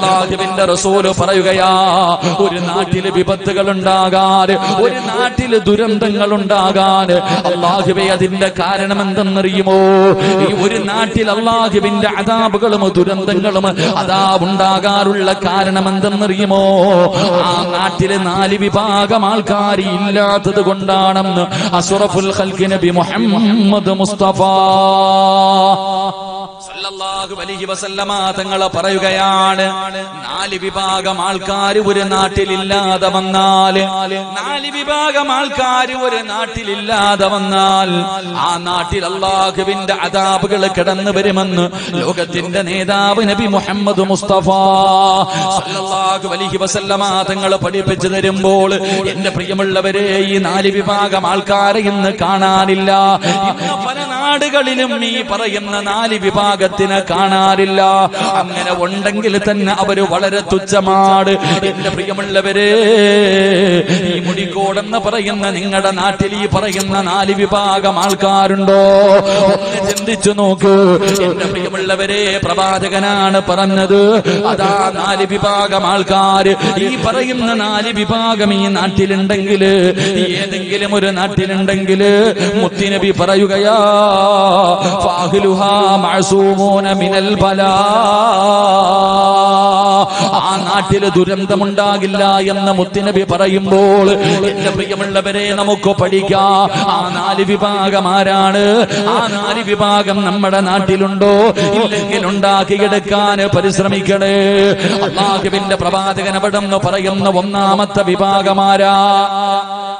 അല്ലാഹുവിന്റെ റസൂല് പറയുകയാ, ഒരു നാട്ടില് വിപത്തുകൾ ഉണ്ടാകാൻ, ഒരു നാട്ടില് ദുരന്തങ്ങൾ ഉണ്ടാകാൻ അല്ലാഹുവേ അതിന്റെ കാരണം എന്തെന്നറിയുമോ? ഈ ഒരു നാട്ടിൽ അല്ലാഹുവിന്റെ അദാബുകളും ദുരന്തങ്ങളും ഉണ്ടാകാറുള്ള കാരണം എന്തെന്നറിയുമോ? ആ നാട്ടില് 4 വിഭാഗം ആൾക്കാർ ഇല്ലാത്തത് കൊണ്ടാണെന്ന് അഷ്റഫുൽ ഖൽഖ് നബി മുഹമ്മദ് മുസ്തഫ സല്ലല്ലാഹു അലൈഹി വസല്ലമ തങ്ങൾ പറയുകയാണ്, 4 വിഭാഗം ആൾക്കാർ ഒരു നാട്ടിലില്ലാതെ വന്നാൽ, 4 വിഭാഗം ആൾക്കാർ ഒരു നാട്ടിലില്ലാതെ വന്നാൽ ആ നാട്ടിൽ അല്ലാഹുവിന്റെ അദാബുകൾ കടന്നു വരുമെന്ന് ലോകത്തിന്റെ നേതാവ് നബി മുഹമ്മദ് മുസ്തഫ സല്ലല്ലാഹു അലൈഹി വസല്ലമ തങ്ങൾ പഠിപ്പിച്ചു തരുമ്പോൾ, എന്റെ പ്രിയമുള്ളവരെ, ഈ 4 വിഭാഗം ആൾക്കാരെ ഇന്ന് കാണാനില്ല. ഇന്ന് പല നാടുകളിലും ഈ പറയുന്ന 4 വിഭാഗത്തിനെ കാണാറില്ല. അങ്ങനെ ഉണ്ടെങ്കിൽ തന്നെ അവര് വളരെ തുച്ഛമാണ്. എന്റെ പ്രിയമുള്ളവരെ, ഈ മുടിക്കോടെന്ന് പറയുന്ന നിങ്ങളുടെ നാട്ടിൽ ഈ പറയുന്ന 4 വിഭാഗം ആൾക്കാരുണ്ടോ? ഒന്ന് ചിന്തിച്ചു നോക്കൂ എന്റെ പ്രിയമുള്ളവരെ. പ്രവാചകനാണ് പറഞ്ഞത്, അതാ 4 വിഭാഗം ആൾക്കാർ, ഈ പറയുന്ന 4 വിഭാഗം ഈ നാട്ടിലുണ്ടെങ്കിൽ, ഏതെങ്കിലും ഒരു നാട്ടിലുണ്ടെങ്കിൽ മുത്തുനബി പറയുകയാ, ഫാഹിലുഹാ മഅസൂമൂന മിനൽ ബലാ, ആ നാട്ടില് ദുരന്തമുണ്ടാകില്ല എന്ന് മുത്തുനബി പറയുമ്പോൾ, എന്റെ പ്രിയമുള്ളവരെ, നമുക്ക് പഠിക്കാം. ആ 4 വിഭാഗം ആരാണ്? ആ 4 വിഭാഗം നമ്മുടെ നാട്ടിലുണ്ടോ? ഇല്ലെങ്കിൽ ഉണ്ടാക്കിയെടുക്കാൻ പരിശ്രമിക്കണേ. അല്ലാഹുവിന്റെ പ്രവാചകൻ അവിടെന്ന് പറയുന്ന 1ാമത്തെ വിഭാഗമാരാ?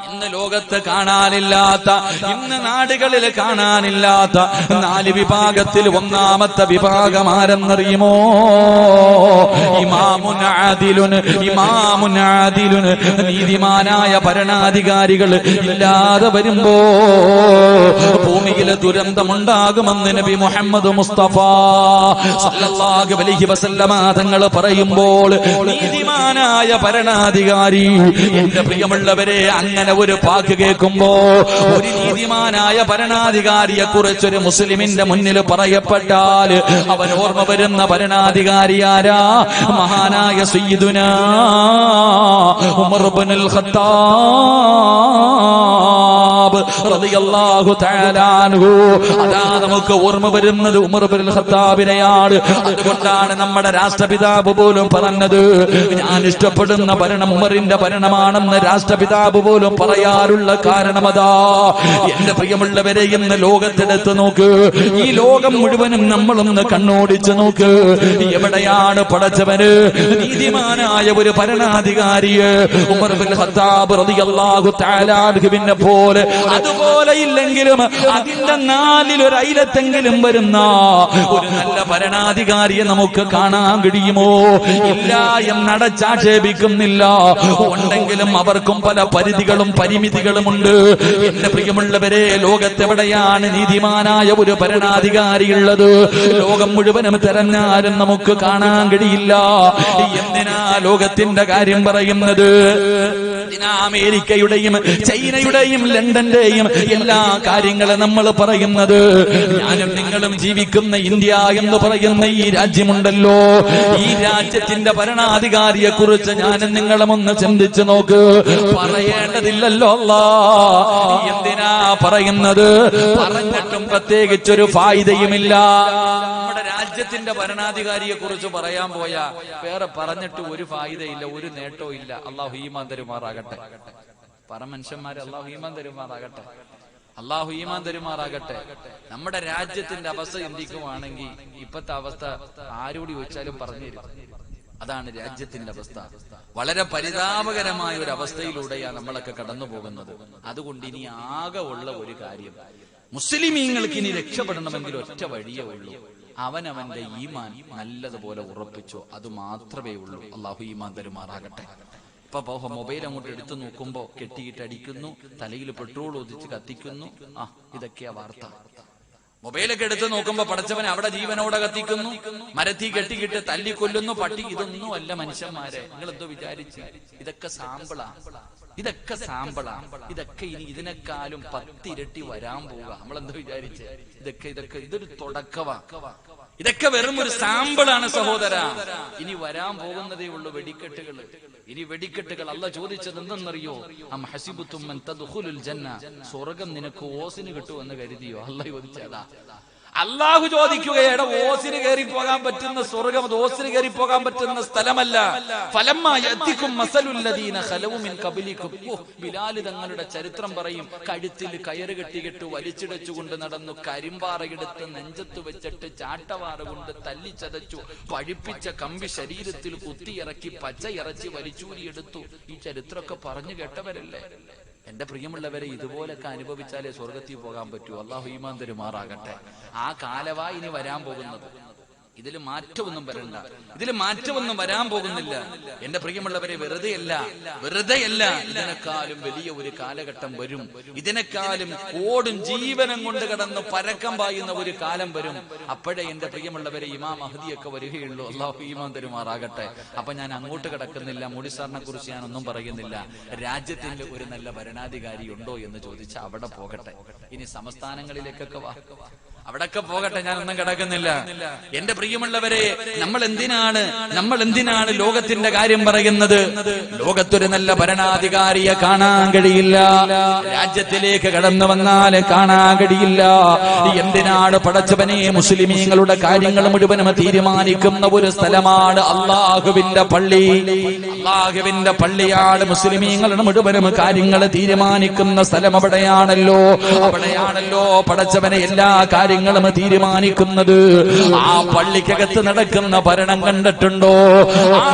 ഇന്ന് ലോകത്ത് കാണാനില്ലാത്ത, ഇന്ന് നാടുകളിൽ കാണാനില്ലാത്ത 4 വിഭാഗത്തിൽ 1ാമത്തെ വിഭാഗം ആരെന്നറിയുമോ? ഇമാമുൻ ആദിലുൻ, നീതിമാനായ ഭരണാധികാരികൾ ഇല്ലാതെ വരുമ്പോ ഭൂമിയിൽ ദുരന്തമുണ്ടാകുമെന്ന് നബി മുഹമ്മദ് മുസ്തഫ സല്ലല്ലാഹു അലൈഹി വസല്ലമ തങ്ങൾ പറയുമ്പോൾ, നീതിമാനായ ഭരണാധികാരി, എന്റെ പ്രിയമുള്ളവരെ, അങ്ങനെ ഒരു വാക്ക് കേൾക്കുമ്പോ, ഒരു നീതിമാനായ ഭരണാധികാരിയെ കുറിച്ചൊരു മുസ്ലിമിന്റെ മുന്നിൽ പറയപ്പെട്ടാൽ അവൻ ഓർമ്മ വരുന്ന ഭരണാധികാരി ആരാ? മഹാനായ സയ്യിദുനാ ഉമർ ഇബ്നുൽ ഖത്താബ് റളിയല്ലാഹു തആല അൻഹു. അതാ നമുക്ക് ഓർമ്മ വരുന്നത് ഉമർ ഇബ്നുൽ ഖത്താബിനെയാണ്. അതുകൊണ്ടാണ് നമ്മുടെ രാഷ്ട്രപിതാവ് പോലും പറഞ്ഞത്, ഞാൻ ഇഷ്ടപ്പെടുന്ന ഭരണം ഉമറിന്റെ ഭരണമാണെന്ന് രാഷ്ട്രപിതാവ് പോലും പറയാറുള്ള കാരണം അതാ. എന്റെ പ്രിയമുള്ളവരെ, ഇന്ന് ലോകത്തെടുത്ത് നോക്ക്, ഈ ലോകം മുഴുവനും നമ്മളൊന്ന് കണ്ണോടിച്ച് നോക്ക്, എവിടെയാണ് പടച്ചവന് നീതിമാനായ ഒരു ഭരണാധികാരിയെ ഉമർ ഇബ്നുൽ ഖത്താബ് റളിയല്ലാഹു തആല അൻഹുവിനെ പോലെ, അതുപോലെ ഇല്ലെങ്കിലും അതിന്റെ 4ൽ ഒരു അയിലത്തെങ്കിലും വരുന്ന ഒരു നല്ല ഭരണാധികാരിയെ നമുക്ക് കാണാൻ കഴിയുമോ? ഇല്ല എന്നടച്ചാക്ഷേപിക്കുന്നില്ല. ഉണ്ടെങ്കിലും അവർക്കും പല പരിധികളും പരിമിതികളുമുണ്ട്. എന്റെ പ്രിയമുള്ളവരെ, ലോകത്തെവിടെയാണ് നീതിമാനായ ഒരു ഭരണാധികാരി ഉള്ളത്? ലോകം മുഴുവനും തെരഞ്ഞാലും നമുക്ക് കാണാൻ കഴിയില്ല. എന്തിനാ ലോകത്തിന്റെ കാര്യം പറയുന്നത്? അമേരിക്കയുടെയും ചൈനയുടെയും ലണ്ടന്റെയും എല്ലാ കാര്യങ്ങളും നമ്മൾ പറയുന്നത്, ഞാനും നിങ്ങളും ജീവിക്കുന്ന ഇന്ത്യ എന്ന് പറയുന്ന ഈ രാജ്യമുണ്ടല്ലോ, ഈ രാജ്യത്തിന്റെ ഭരണാധികാരിയെ കുറിച്ച് ഞാനും നിങ്ങളും ഒന്ന് ചിന്തിച്ചു നോക്ക്. പറയേണ്ടതില്ലല്ലോ അല്ലാ, എന്തിനാ പറയുന്നത്? പറഞ്ഞിട്ടും പ്രത്യേകിച്ചൊരു ഫായിദയുമില്ല. നമ്മുടെ രാജ്യത്തിന്റെ ഭരണാധികാരിയെ കുറിച്ച് പറയാൻ പോയാ വേറെ പറഞ്ഞിട്ട് ഒരു ഫായിദയില്ല, ഒരു നേട്ടവും ഇല്ല. അല്ലാഹു ഈമാൻ തരുമാറാകട്ടെ. പരമനുഷ്യന്മാരെ അല്ലാഹു ഈമാൻ തരുമാറാകട്ടെ. അല്ലാഹു ഈമാൻ തരുമാറാകട്ടെ. നമ്മുടെ രാജ്യത്തിന്റെ അവസ്ഥ ചിന്തിക്കുവാണെങ്കിൽ ഇപ്പത്തെ അവസ്ഥ ആരോട് ചോദിച്ചാലും പറഞ്ഞുതരും. അതാണ് രാജ്യത്തിന്റെ അവസ്ഥ. വളരെ പരിതാപകരമായ ഒരു അവസ്ഥയിലൂടെയാണ് നമ്മളൊക്കെ കടന്നു പോകുന്നത്. അതുകൊണ്ട് ഇനി ആകെ ഉള്ള ഒരു കാര്യം, മുസ്ലിമീങ്ങൾക്ക് ഇനി രക്ഷപ്പെടണമെങ്കിൽ ഒറ്റ വഴിയേ ഉള്ളൂ, അവനവന്റെ ഈമാൻ നല്ലതുപോലെ ഉറപ്പിച്ചോ, അത് മാത്രമേ ഉള്ളൂ. അല്ലാഹു ഈമാൻ തരുമാറാകട്ടെ. ഇപ്പൊ മൊബൈൽ അങ്ങോട്ട് എടുത്തു നോക്കുമ്പോ കെട്ടിയിട്ട് അടിക്കുന്നു, തലയിൽ പെട്രോൾ ഒതിച്ച് കത്തിക്കുന്നു. ഇതൊക്കെയാ വാർത്ത. മൊബൈലൊക്കെ എടുത്ത് നോക്കുമ്പോ പടച്ചവനെ അവിടെ ജീവനോടെ കത്തിക്കുന്നു, മരത്തി കെട്ടിക്കിട്ട് തല്ലിക്കൊല്ലുന്നു, പട്ടി. ഇതൊന്നും അല്ല മനുഷ്യന്മാരെ, നിങ്ങൾ എന്തോ വിചാരിച്ച്? ഇതൊക്കെ സാമ്പിളാ, ഇതൊക്കെ സാമ്പിളാ. ഇതൊക്കെ ഇനി ഇതിനേക്കാളും 10 ഇരട്ടി വരാൻ പോവുക. നമ്മളെന്തോ വിചാരിച്ച്? ഇതൊക്കെ ഇതൊരു തുടക്കവാ. ഇതൊക്കെ വെറും ഒരു സാമ്പിളാണ് സഹോദര. ഇനി വരാൻ പോകുന്നതേ ഉള്ളൂ വെടിക്കെട്ടുകൾ. ഇനി വെടിക്കെട്ടുകൾ. അല്ലാഹ് ചോദിച്ചത് എന്തെന്നറിയോ? അം ഹസിബുതും അൻ തദ്ഖുലുൽ ജന്ന, സ്വർഗ്ഗം നിനക്ക് ഓസിന് കിട്ടുമെന്ന് കരുതിയോ? അല്ലാഹ് ചോദിച്ചതാ. അള്ളാഹു ചോദിക്കുകയുടെ ഓസിന് കയറി പോകാൻ പറ്റുന്ന സ്വർഗം, ഓസിന് കയറി പോകാൻ പറ്റുന്ന സ്ഥലമല്ല. ബിലാൽ തങ്ങളുടെ ചരിത്രം പറയും, കഴുത്തിൽ കയറ് കെട്ടികെട്ട് വലിച്ചിടച്ചുകൊണ്ട് നടന്നു, കരിമ്പാറയെടുത്ത് നെഞ്ചത്ത് വെച്ചിട്ട് ചാട്ടവാറ കൊണ്ട് തല്ലിച്ചതച്ചു, പഴിപ്പിച്ച കമ്പി ശരീരത്തിൽ കുത്തിയിറക്കി പച്ച ഇറച്ചി വലിച്ചൂരിയെടുത്തു. ഈ ചരിത്രമൊക്കെ പറഞ്ഞു കേട്ടവരല്ലേ? എന്റെ പ്രിയമുള്ളവരെ, ഇതുപോലൊക്കെ അനുഭവിച്ചാലേ സ്വർഗത്തിൽ പോകാൻ പറ്റൂ. അള്ളാഹു ഈമാൻ തരുമാറാകട്ടെ. ആ കാലവാ ഇനി വരാൻ പോകുന്നത്. ഇതിൽ മാറ്റമൊന്നും വരണ്ട, ഇതിൽ മാറ്റമൊന്നും വരാൻ പോകുന്നില്ല. എന്റെ പ്രിയമുള്ളവരെ, വെറുതെയല്ല, ഇതിനേക്കാളും വലിയ ഒരു കാലഘട്ടം വരും. ഇതിനേക്കാളും ഓടും ജീവനം കൊണ്ട് കടന്ന് പരക്കം പായുന്ന ഒരു കാലം വരും. അപ്പോഴേ എന്റെ പ്രിയമുള്ളവരെ ഇമാം മഹ്ദിയൊക്കെ വരികയുള്ളൂ. അള്ളാഹു ഈമാൻ തരുമാറാകട്ടെ. അപ്പൊ ഞാൻ അങ്ങോട്ട് കിടക്കുന്നില്ല, മോഡി സാറിനെ കുറിച്ച് ഞാനൊന്നും പറയുന്നില്ല. രാജ്യത്തിന്റെ ഒരു നല്ല ഭരണാധികാരി ഉണ്ടോ എന്ന് ചോദിച്ചാൽ അവിടെ പോകട്ടെ. ഇനി സംസ്ഥാനങ്ങളിലേക്കൊക്കെ വാ, അവിടൊക്കെ പോകട്ടെ, ഞാനൊന്നും കിടക്കുന്നില്ല. എന്റെ പ്രിയമുള്ളവരെ, നമ്മൾ എന്തിനാണ് ലോകത്തിന്റെ കാര്യം പറയുന്നത്? ലോകത്തൊരു നല്ല ഭരണാധികാരിയെ കാണാൻ കഴിയില്ല, രാജ്യത്തിലേക്ക് കടന്നു വന്നാൽ കാണാൻ കഴിയില്ല. എന്തിനാണ് പടച്ചവനെ? മുസ്ലിമീങ്ങളുടെ കാര്യങ്ങൾ മുഴുവനും തീരുമാനിക്കുന്ന ഒരു സ്ഥലമാണ് അള്ളാഹുവിന്റെ പള്ളി. അള്ളാഹുവിന്റെ പള്ളിയാണ് മുസ്ലിമീങ്ങളുടെ മുഴുവനും കാര്യങ്ങൾ തീരുമാനിക്കുന്ന സ്ഥലം. അവിടെയാണല്ലോ പടച്ചവനെ എല്ലാ കാര്യങ്ങളും തീരുമാനിക്കുന്നത്. ആ പള്ളിക്കകത്ത് നടക്കുന്ന ഭരണം കണ്ടിട്ടുണ്ടോ?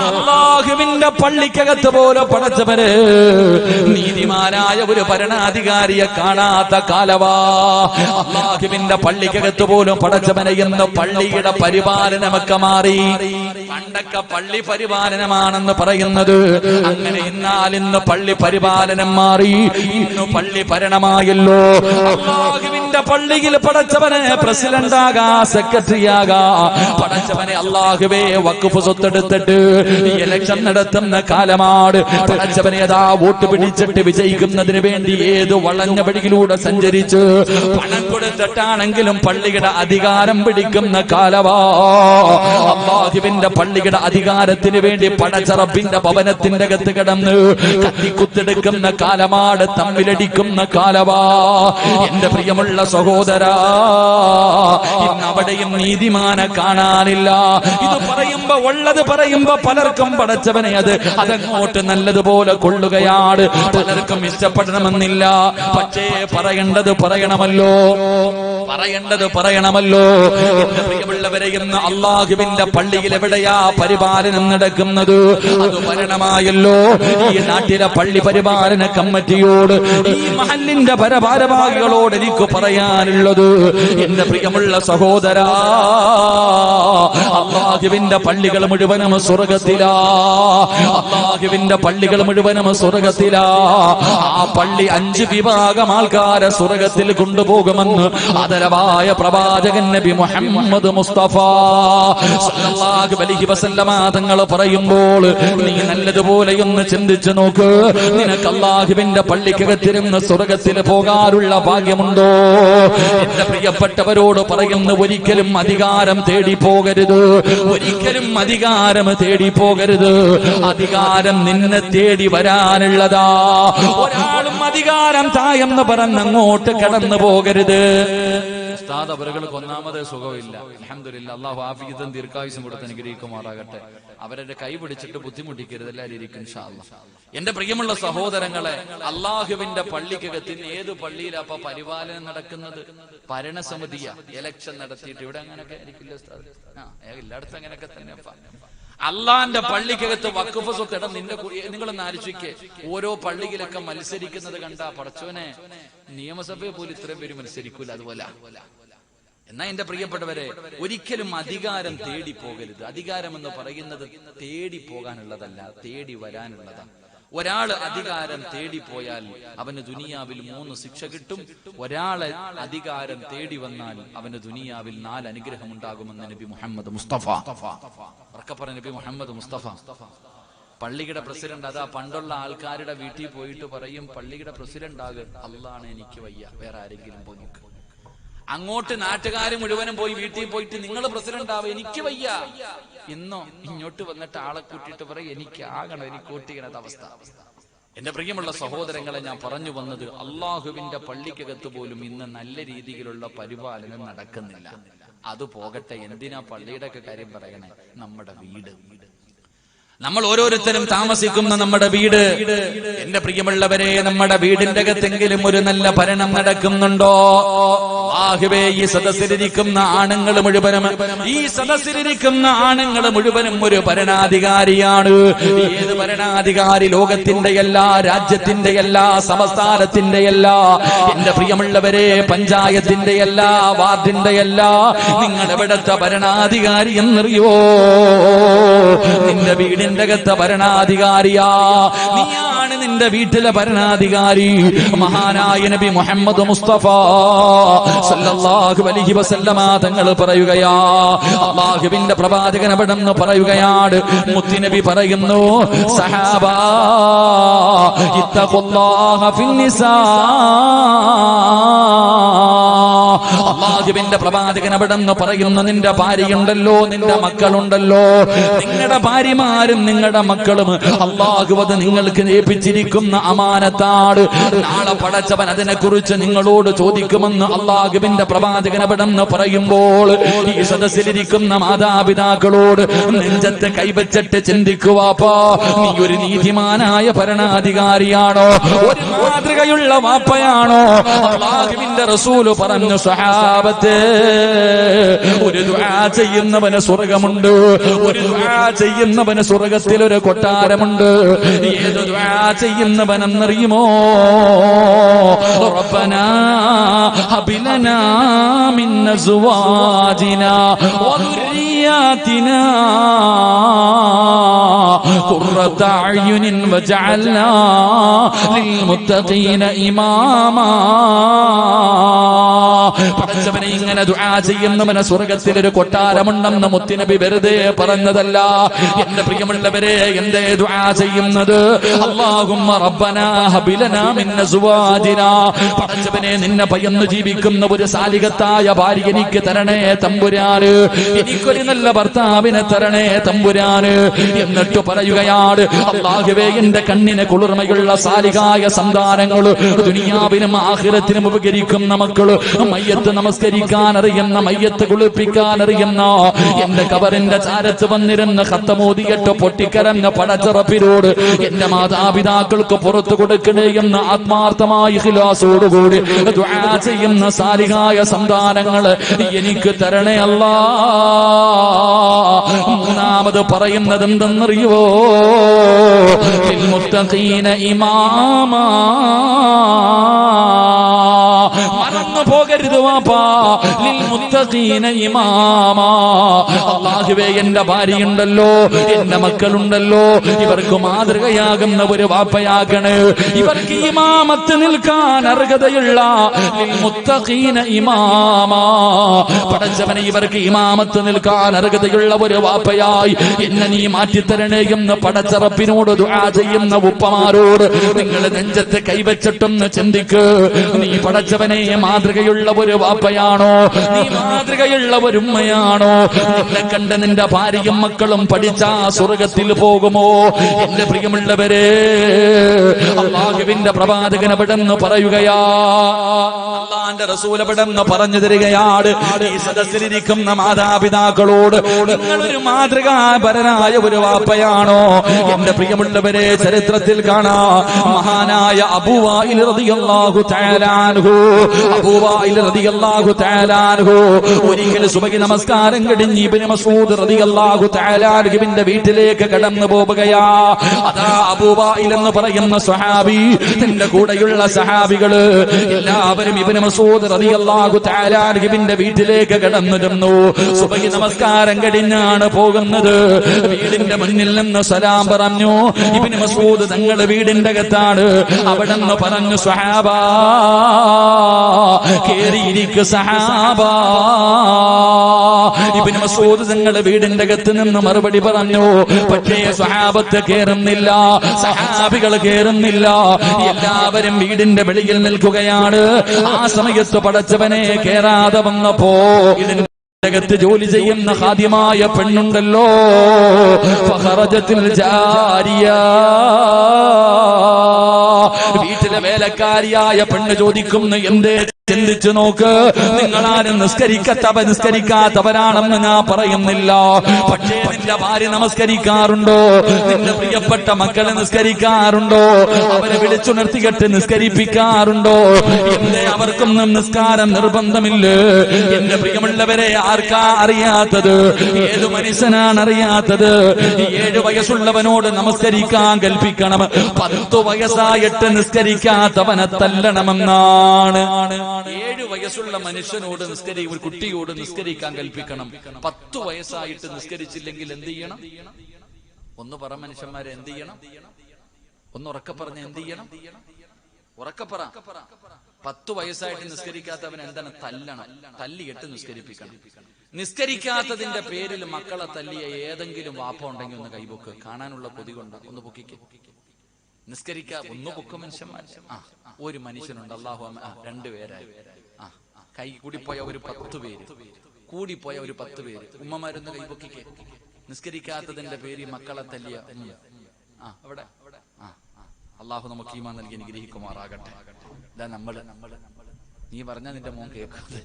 അല്ലാഹുവിന്റെ പള്ളിക്കകത്ത് പോലെ പടച്ചവന് നീതിമാനായ ഒരു ഭരണാധികാരിയെ കാണാത്ത കാലവാ. അല്ലാഹുവിന്റെ പള്ളിക്കകത്ത് പോലും പടച്ചവനെ എന്ന് പള്ളിയുടെ പരിപാലനമൊക്കെ മാറി. പണ്ടൊക്കെ പള്ളി പരിപാലനമാണെന്ന് പറയുന്നത്, അങ്ങനെ എന്നാൽ ഇന്ന് പള്ളി പരിപാലനം മാറി, ഇന്ന് പള്ളി ഭരണമായല്ലോ. അല്ലാഹുവിന്റെ പള്ളിയിൽ പടച്ചവനെ പ്രസിഡന്റ് ആകാ, സെക്രട്ടറി ആകാ. പടച്ചവനെ അല്ലാഹുവേ വഖഫ് സ്വത്തെടുത്തിട്ട് ഇലക്ഷൻ നടത്തുന്ന കാലമാണ്. പടച്ചവനെ അതാ വോട്ട് പിടിച്ചിട്ട് വിജയിക്കുന്നതിന് വേണ്ടി ഏത് വളഞ്ഞ വഴിയിലൂടെ സഞ്ചരിച്ച് പണം കൊടുത്തിട്ടാണെങ്കിലും പള്ളിയുടെ അധികാരം പിടിക്കുന്ന കാലമാ. അല്ലാഹുവിന്റെ പള്ളിയുടെ അധികാരത്തിന് വേണ്ടി പടച്ചറബിന്റെ ഭവനത്തിന്റെ അകത്ത് കിടന്ന് കത്തിക്കുത്തെടുക്കുന്ന കാലമാണ്, തമ്മിലടിക്കുന്ന കാലമാ. എന്റെ പ്രിയമുള്ള സഹോദരാ, ഇന്ന് അവിടെയും നീതിമാനെ കാണാനില്ല. ഇത് പറയുമ്പോ പലർക്കും പടച്ചവനെ അതങ്ങോട്ട് നല്ലതുപോലെ കൊള്ളുകയാണ്. പലർക്കും ഇഷ്ടപ്പെടണമെന്നില്ല. പക്ഷേ പറയേണ്ടത് പറയണമല്ലോ. എന്റെ പ്രിയമുള്ളവരെ, ഇന്ന് അള്ളാഹുവിന്റെ പള്ളിയിൽ എവിടെയാ പരിപാലനം നടക്കുന്നത്? അത് ഭരണമായല്ലോ. ഈ നാട്ടിലെ പള്ളി പരിപാലന കമ്മിറ്റിയോട്, ഈ മഹല്ലിന്റെ ഭാരവാഹികളോട് എനിക്ക് പറയാനുള്ളത്, എന്റെ പ്രിയമുള്ള സഹോദരാ, അല്ലാഹുവിന്റെ പള്ളികൾ മുഴുവനും സ്വർഗ്ഗത്തിലാ. അല്ലാഹുവിന്റെ പള്ളികൾ മുഴുവനും സ്വർഗ്ഗത്തിലാ. ആ പള്ളി 5 വിഭാഗം ആൾക്കാരെ സ്വർഗ്ഗത്തിൽ കൊണ്ടുപോകുമെന്ന് ആദരവായ പ്രവാചകൻ നബി മുഹമ്മദ് മുസ്തഫ സല്ലല്ലാഹു അലൈഹി വസല്ലമ തങ്ങൾ പറയുമ്പോൾ നീ നല്ലതുപോലെ ഒന്ന് ചിന്തിച്ചു നോക്ക്. നിനക്ക് അല്ലാഹുവിന്റെ പള്ളിക്കകത്തിരുന്ന് സ്വർഗ്ഗത്തിൽ പോകാനുള്ള ഭാഗ്യമുണ്ടോ? എന്റെ പ്രിയപ്പെട്ടവരോട് പറയുന്നു, ഒരിക്കലും അധികാരം തേടി പോകരുത്. അധികാരം നിന്നെ തേടി വരാനുള്ളതാ. ഒരാളും അധികാരം തായെന്ന് പറഞ്ഞങ്ങോട്ട് കടന്നു പോകരുത്. ഉസ്താദ് അവർക്ക് ഒന്നാമത് സുഖമില്ല. അൽഹംദുലില്ലാഹ്, അല്ലാഹു ആഫിയത്തും ദീർഘായുസ്സും കൊടുത്ത് അനുഗ്രഹിക്കുമാറാകട്ടെ. അവരുടെ കൈ പിടിച്ചിട്ട് ബുദ്ധിമുട്ടിക്കരുത്, എല്ലാവരും ഇരിക്കും ഇൻഷാ അല്ലാഹ്. എന്റെ പ്രിയമുള്ള സഹോദരങ്ങളെ, അള്ളാഹുവിന്റെ പള്ളിക്കകത്തിന് ഏത് പള്ളിയിലാ പരിപാലനം നടക്കുന്നത്? ഭരണസമിതിയാ. ഇലക്ഷൻ നടത്തിയിട്ട് ഇവിടെ അങ്ങനെയൊക്കെ ആയിരിക്കില്ല ഉസ്താദ്? എല്ലായിടത്തും അങ്ങനെയൊക്കെ തന്നെ. അള്ളാന്റെ പള്ളിക്കകത്ത് വഖഫ് സ്വത്ത് നിങ്ങളൊന്ന് ആലോചിക്കേ. ഓരോ പള്ളിയിലൊക്കെ മത്സരിക്കുന്നത് കണ്ടാ പടച്ചോനെ, നിയമസഭയെ പോലും ഇത്രയും പേര് മത്സരിക്കൂല. അതുപോലെ എന്നാ എന്റെ പ്രിയപ്പെട്ടവരെ, ഒരിക്കലും അധികാരം തേടി പോകരുത്. അധികാരം എന്ന് പറയുന്നത് തേടി പോകാനുള്ളതല്ല, തേടി വരാനുള്ളതാണ്. ഒരാള് അധികാരം തേടിപ്പോയാൽ അവന് ദുനിയാവിൽ 3 ശിക്ഷ കിട്ടും. ഒരാളെ അധികാരം തേടി വന്നാൽ അവന് ദുനിയാവിൽ 4 അനുഗ്രഹം ഉണ്ടാകുമെന്ന് നബി മുഹമ്മദ് മുസ്തഫ. നബി മുഹമ്മദ് മുസ്തഫ പള്ളിയുടെ പ്രസിഡന്റ് അതാ പണ്ടുള്ള ആൾക്കാരുടെ വീട്ടിൽ പോയിട്ട് പറയും, പള്ളിയുടെ പ്രസിഡന്റ് ആകും, അള്ളാണ് എനിക്ക് വയ്യ, വേറെ ആരെങ്കിലും പോയി. അങ്ങോട്ട് നാട്ടുകാർ മുഴുവനും പോയി വീട്ടിൽ പോയിട്ട് നിങ്ങൾ പ്രസിഡന്റ് ആവും, എനിക്ക് വയ്യ. ഇന്നോ ഇങ്ങോട്ട് വന്നിട്ട് ആളെ കൂട്ടിയിട്ട് പറയും എനിക്ക് ആകണം, എനിക്ക് കൂട്ടിക്കണത് അവസ്ഥ. എന്റെ പ്രിയമുള്ള സഹോദരങ്ങളെ, ഞാൻ പറഞ്ഞു വന്നത്, അള്ളാഹുവിന്റെ പള്ളിക്കകത്ത് പോലും ഇന്ന് നല്ല രീതിയിലുള്ള പരിപാലനം നടക്കുന്നില്ല. അത് പോകട്ടെ, എന്തിനാ പള്ളിയുടെ ഒക്കെ കാര്യം പറയണേ? നമ്മുടെ വീട്, നമ്മൾ ഓരോരുത്തരും താമസിക്കുന്ന നമ്മുടെ വീട്. എന്റെ പ്രിയമുള്ളവരെ, നമ്മുടെ വീടിന്റെ അകത്തെങ്കിലും ഒരു നല്ല ഭരണം നടക്കുന്നുണ്ടോ? അല്ലാഹുവേ, ഈ സദസ്സിലിരിക്കുന്ന ആണുങ്ങൾ മുഴുവനും ഒരു ഭരണാധികാരിയാണ്. ഏത് ഭരണാധികാരി? ലോകത്തിന്റെ എല്ലാ, രാജ്യത്തിന്റെ എല്ലാ, സംസ്ഥാനത്തിന്റെ എല്ലാ, എന്റെ പ്രിയമുള്ളവരെ, പഞ്ചായത്തിന്റെ എല്ലാ, വാർഡിന്റെ എല്ലാ, നിങ്ങൾ എവിടത്തെ ഭരണാധികാരി എന്നറിയോ? നിന്റെ വീടിന്റെ അകത്തെ ഭരണാധികാരിയാ. നീയാണ് നിന്റെ വീട്ടിലെ ഭരണാധികാരി. മഹാനായ നബി മുഹമ്മദ് മുസ്തഫ സല്ലല്ലാഹു അലൈഹി വസല്ലമ തങ്ങൾ പറയുകയാ, അല്ലാഹുവിന്റെ പ്രവാചകൻ അവിടെന്ന് പറയുകയാണ്, മുത്തുനബി പറയുന്നു, സഹാബാ ഇത്തഖുല്ലാഹ ഫിൻ നിസാ. അല്ലാഹുവിന്റെ പ്രവാചകൻ അവിടെന്ന് പറയുന്നു, നിന്റെ ഭാര്യയുണ്ടല്ലോ, നിന്റെ മക്കളുണ്ടല്ലോ, നിങ്ങളുടെ ഭാര്യമാരും നിങ്ങളുടെ മക്കളും അല്ലാഹു അത് നിങ്ങൾക്ക് ഏൽപ്പിച്ചിരിക്കുന്ന അമാനത്താണ്. നാളെ പടച്ചവൻ അതിനെക്കുറിച്ച് നിങ്ങളോട് ചോദിക്കുമെന്ന് അല്ലാഹുവിന്റെ പ്രവാചകൻ അവിടെന്ന് പറയുമ്പോൾ, ഈ സദസ്സിലിരിക്കുന്ന മാതാപിതാക്കളോട് നെഞ്ചത്തെ കൈവച്ചിട്ട് ചിന്തിക്കുവാപ്പാ, നീ ഒരു നീതിമാനായ ഭരണാധികാരിയാണോ? ഒരു മാതൃകയുള്ള വാപ്പയാണോ? അല്ലാഹുവിന്റെ റസൂല് പറഞ്ഞു, സഹാബത്തെ, ഒരു ദുആ ചെയ്യുന്നവന് സ്വർഗമുണ്ട്, ഒരു ദുആ ചെയ്യുന്നവന് സ്വർഗത്തിൽ ഒരു കൊട്ടാരമുണ്ട്. ഏത് ദുആ ചെയ്യുന്നവനെന്നറിയുമോ? റബ്ബനാ ഹബ് ലനാ മിൻ അസ്വാജിനാ വദുർരിയാതിനാ ഖുർറത അയ്യുനിൻ വജഅൽനാ ലിൽമുത്തഖീന ഇമാമാ. പടച്ചവനെ, ഇങ്ങനെ ദുആ ചെയ്യുന്നവന് സ്വർഗത്തിൽ ഒരു കൊട്ടാരമുണ്ടെന്ന് മുത്തുനബി വെറുതെ പറഞ്ഞതല്ല. എന്റെ പ്രിയമുള്ളവരെ, എന്തേ ദുആ ചെയ്യുന്നത്? അല്ലാഹുമ്മ റബ്ബനാ ഹബ് ലനാ മിൻ അസ്വാജിനാ. പടച്ചവനെ, നിന്നെ ഭയന്ന് ജീവിക്കുന്ന ഒരു സാലിഹത്തായ ഭാര്യ എനിക്ക് തരണേ തമ്പുരാന്, എനിക്കൊരു നല്ല ഭർത്താവിനെ തരണേ തമ്പുരാന്. എന്നിട്ട് പറയുകയാണ്, അല്ലാഹുവേ, എന്റെ കണ്ണിന് കുളിർമയുള്ള സാലിഹായ സന്താനങ്ങൾ, ദുനിയാവിനും ആഖിറത്തിനും ഉപകരിക്കുന്ന മക്കള്, മയ്യത്ത് നമസ്കരിക്കാൻ അറിയുന്ന, മയ്യത്ത് കുളിപ്പിക്കാൻ അറിയുന്ന, എന്റെ കബറിന്റെ ചാരത്ത് വന്നിരുന്ന് ഖത്തമോദിയിട്ട് പൊട്ടിക്കരഞ്ഞ പടച്ചറപ്പിനോട് എന്റെ മാതാപിതാക്കൾക്ക് പുറത്തു കൊടുക്കണേ എന്ന് ആത്മാർത്ഥമായ ഇഖ്ലാസോടുകൂടി ദുആ ചെയ്യുന്ന സാലിഹായ സന്താനങ്ങള് എനിക്ക് തരണേ അല്ലാ. മൂന്നാമത് പറയുന്നത് എന്തെന്നറിയോ? ലിൽ മുത്തഖീന ഇമാമാ. മറന്നു പോകരുത് വാപ്പാ, ലിൽ മുത്തഖീന ഇമാമാ. അല്ലാഹുവേ, എന്റെ ഭാര്യയുണ്ടല്ലോ, എന്റെ മക്കളുണ്ടല്ലോ, ഇവർക്ക് മാതൃകയാകുന്ന ഒരു വാപ്പയാകണേ. ഇവർക്ക് ഇമാമത്ത് നിൽക്കാൻ അർഹതയുള്ള ലിൽ മുത്തഖീന ഇമാമാ. പടച്ചവനെ, ഇവർക്ക് ഇമാമത്ത് നിൽക്കാൻ അർഹതയുള്ള ഒരു വാപ്പയായി എന്നെ നീ മാറ്റിത്തരണേ എന്ന് പടച്ചറപ്പിനോട് ദുആ ചെയ്യുന്ന ഉപ്പമാരോട് നിങ്ങൾ നെഞ്ചത്തെ കൈവച്ചിട്ടൊന്ന് ചിന്തിക്ക്. നീ പടച്ചവനെ മാതൃകയുള്ള ഒരു വാപ്പയാണോ? നീ മാതൃകയുള്ള ഒരു ഉമ്മയാണോ? നിന്നെ കണ്ട് നിന്റെ ഭാര്യയും മക്കളും പഠിച്ച സ്വർഗത്തിൽ പോകുമോ? എന്റെ പ്രിയമുള്ളവരെ, അല്ലാഹുവിന്റെ പ്രവാചകൻ അവിടെന്ന് പറയുകയാ, അല്ലാഹുവിന്റെ റസൂൽ അവിടെന്ന് പറഞ്ഞു തരികയാണ്, ഈ സദസ്സിലിരിക്കുന്ന മാതാപിതാക്കളോട് നിങ്ങളൊരു മാതൃകാപരനായ ഒരു വാപ്പയാണോ? എന്റെ പ്രിയമുള്ളവരെ, ചരിത്രത്തിൽ കാണാം, മഹാനായ അബൂ വായിൽ റളിയല്ലാഹു തആല അൻഹു, അബൂ വായിൽ റളിയല്ലാഹു തആല അൻഹു ഒരിക്കൽ സുബഹി നമസ്കാരം കഴിഞ്ഞ് ഇബ്നു മസ്ഊദ് റളിയല്ലാഹു തആല അൻഹുവിന്റെ വീട്ടിലേക്ക് കടന്നു പോവുകയാ. അതാ അബൂ വായിൽ എന്ന് പറയുന്ന സ്വഹാബി, തന്റെ കൂടെയുള്ള സഹാബികള് എല്ലാവരും ഇബ്നു മസ്ഊദ് റളിയല്ലാഹു തആല അൻഹുവിന്റെ വീട്ടിലേക്ക് കടന്നിരുന്നു. സുബഹി നമസ്കാരം കഴിഞ്ഞാണ് പോകുന്നത്. വീടിന്റെ മുന്നിൽ നിന്ന് സലാം പറഞ്ഞു. ഇബ്നു മസ്ഊദ് തങ്ങളുടെ വീടിന്റെ അകത്താണ്. അവിടെ നിന്ന് പറഞ്ഞു, സ്വഹാബാ, കേറിയിരിക്കു സഹാബ. ഇബ്നു മസ്ഊദ് തങ്ങളുടെ വീടിന്റെ അകത്ത് നിന്ന് മറുപടി പറഞ്ഞു. പക്ഷേ സ്വഹാബത്ത് കേറുന്നില്ല, സഹാബികൾ കേറുന്നില്ല. എല്ലാവരും വീടിന്റെ വെളിയിൽ നിൽക്കുകയാണ്. ആ സമയത്ത് പടച്ചവനെ കേറാതെ വന്നപ്പോ ഇതിന്റെ അകത്ത് ജോലി ചെയ്യുന്ന ഖാദിമായ പെണ്ണുണ്ടല്ലോ, ഫഖറജത്തിൽ ജാരിയ, വീട്ടിലെ വേലക്കാരിയായ പെണ്ണ് ചോദിക്കുന്നു, എന്തേ? ചിന്തിച്ചു നോക്ക്, നിങ്ങളാരും നിസ്കരിക്കാത്തവരാണെന്ന് ഞാൻ പറയുന്നില്ല. പക്ഷേ നിന്റെ ഭാര്യ നമസ്കരിക്കാറുണ്ടോ? നിന്റെ പ്രിയപ്പെട്ട മക്കളെ നിസ്കരിക്കാറുണ്ടോ? അവരെ വിളിച്ചുണർത്തിയിട്ട് നിസ്കരിപ്പിക്കാറുണ്ടോ? എന്തേ അവർക്കൊന്നും നിസ്കാരം നിർബന്ധമില്ലേ? എന്റെ പ്രിയമുള്ളവരെ, ആർക്കാ അറിയാത്തത്? ഏതു മനുഷ്യനാണ് അറിയാത്തത്? 7 വയസ്സുള്ളവനോട് നമസ്കരിക്കാൻ കൽപ്പിക്കണം, 10 വയസ്സായിട്ട് നിസ്കരിക്കാത്തവനെ തല്ലണമെന്നാണ്. 7 വയസ്സുള്ള മനുഷ്യനോട് ഒരു കുട്ടിയോട് നിസ്കരിക്കാൻ കൽപ്പിക്കണം. 10 വയസ്സായിട്ട് നിസ്കരിച്ചില്ലെങ്കിൽ എന്ത് ചെയ്യണം? ഒന്ന് പറ മനുഷ്യന്മാരെ, എന്ത് ചെയ്യണം? ഒന്ന് ഉറക്കെ പറഞ്ഞ എന്ത് ചെയ്യണം? ഉറക്കെ പറ. 10 വയസ്സായിട്ട് നിസ്കരിക്കാത്തവൻ എന്താണ്? തല്ലണം, തല്ലിയിട്ട് നിസ്കരിപ്പിക്കണം. നിസ്കരിക്കാത്തതിന്റെ പേരിൽ മക്കളെ തല്ലിയ ഏതെങ്കിലും വാപ്പ ഉണ്ടെങ്കിൽ ഒന്ന് കൈപൊക്ക്, കാണാനുള്ള കൊതി കൊണ്ട് ഒന്ന് പൊക്കിക്ക്. ഒന്ന് പൊക്ക മനുഷ്യന്മാർ. ഒരു മനുഷ്യനുണ്ട്, അല്ലാഹു 2 പേരായി. കൈ കൂടിപ്പോയ ഒരു 10 പേര്, കൂടിപ്പോയ ഒരു 10 പേര്. ഉമ്മമാരൊന്ന് കൈപൊക്കിക്ക്. നിസ്കരിക്കാത്തതിന്റെ പേര് മക്കളെ തല്ലിയ അവിടെ. അല്ലാഹു നമുക്ക് ഈമാൻ നൽകി അനുഗ്രഹിക്കുമാറാകട്ടെ. ഇതാ നമ്മള്, നീ പറഞ്ഞ നിന്റെ മോൻ കേൾക്കാതെ.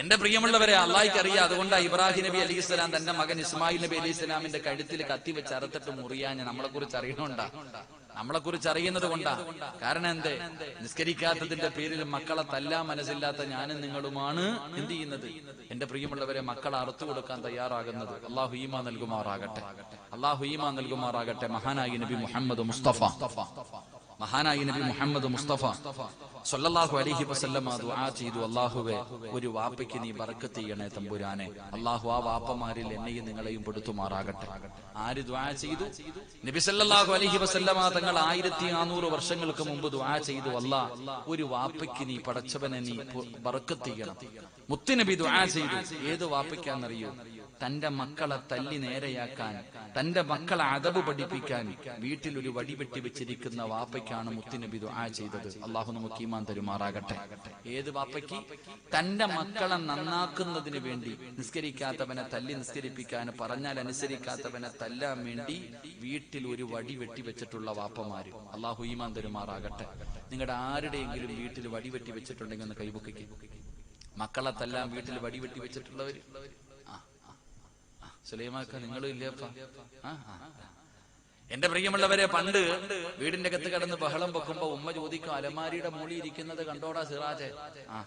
എന്റെ പ്രിയമുള്ളവരെ, അള്ളാഹിക്ക് അറിയാം. അതുകൊണ്ടാണ് ഇബ്രാഹിം നബി അലൈഹി സ്വലാം തന്റെ മകൻ ഇസ്മായിൽ നബി അലൈഹി സ്വലാമിന്റെ കഴുത്തിൽ കത്തി വെച്ച് അറുത്തിട്ട് മുറിയാൻ നമ്മളെ കുറിച്ച് അറിയണോണ്ടാ, നമ്മളെ കുറിച്ച് അറിയുന്നത് കൊണ്ടാ. കാരണം എന്തേ? നിസ്കരിക്കാത്തതിന്റെ പേരിൽ മക്കളെ തല്ലാൻ മനസ്സില്ലാത്ത ഞാനും നിങ്ങളുമാണ് എന്ത് ചെയ്യുന്നത്? എന്റെ പ്രിയമുള്ളവരെ, മക്കളെ അറുത്തു കൊടുക്കാൻ തയ്യാറാകുന്നത്. അള്ളാഹു ഈമാൻ നൽകുമാറാകട്ടെ, അള്ളാഹു ഈമാൻ നൽകുമാറാകട്ടെ. മഹാനായി നബി മുഹമ്മദ് മുസ്തഫ, മഹാനായി നബി മുഹമ്മദ് മുസ്തഫ സല്ലല്ലാഹു അലൈഹി വസല്ലമ ദുആ ചെയ്തു, അല്ലാഹുവേ, ഒരു വാപ്പയ്ക്ക് നീ ബർക്കത്ത് ചെയ്യണേ തമ്പുരാനെ. അല്ലാഹു ആ വാപ്പമാരിൽ എന്നെയും നിങ്ങളെയും പെടുത്തുമാറാകട്ടെ. ആര് ദുആ ചെയ്തു? നബി സല്ലല്ലാഹു അലൈഹി വസല്ലമ തങ്ങൾ 1400 വർഷങ്ങൾക്ക് മുമ്പ് ദുആ ചെയ്തു, അല്ലാഹ്, ഒരു വാപ്പയ്ക്ക് നീ പടച്ചവനെ നീ ബർക്കത്ത് ചെയ്യണം. മുത്തുനബി ദുആ ചെയ്തു. ഏത് വാപ്പയ്ക്കാന്നറിയോ? തന്റെ മക്കളെ തല്ലി നേരെയാക്കാൻ, തന്റെ മക്കളെ അദബ് പഠിപ്പിക്കാൻ വീട്ടിൽ ഒരു വടി വെട്ടി വെച്ചിരിക്കുന്ന വാപ്പയ്ക്കാണ് മുത്തുനബി ദുആ ചെയ്തത്. അല്ലാഹു നമുക്ക് ഈമാൻ തരുമാറാകട്ടെ. ഏത് വാപ്പയ്ക്ക്? തന്റെ മക്കളെ നന്നാക്കുന്നതിന് വേണ്ടി, നിസ്കരിക്കാത്തവനെ തല്ലി നിസ്കരിപ്പിക്കാൻ, പറഞ്ഞാൽ അനുസരിക്കാത്തവനെ തല്ലാൻ വേണ്ടി വീട്ടിൽ ഒരു വടി വെട്ടി വെച്ചിട്ടുള്ള വാപ്പമാര്. അല്ലാഹു ഈമാൻ തരുമാറാകട്ടെ. നിങ്ങളുടെ ആരുടെയെങ്കിലും വീട്ടിൽ വടി വെട്ടി വെച്ചിട്ടുണ്ടെങ്കിൽ ഒന്ന് കൈപൊക്കിക്ക്. മക്കളെ തല്ലാൻ വീട്ടിൽ വടി വെട്ടി വെച്ചിട്ടുള്ളവര് സുലൈമാക്ക, നിങ്ങളും ഇല്ലപ്പ? എന്റെ പ്രിയമുള്ളവരെ, പണ്ട് വീടിന്റെ അകത്ത് കിടന്ന് ബഹളം വെക്കുമ്പോ ഉമ്മ ചോദിക്കും, അലമാരിയുടെ മൂളി ഇരിക്കുന്നത് കണ്ടോടാ സിറാജെ?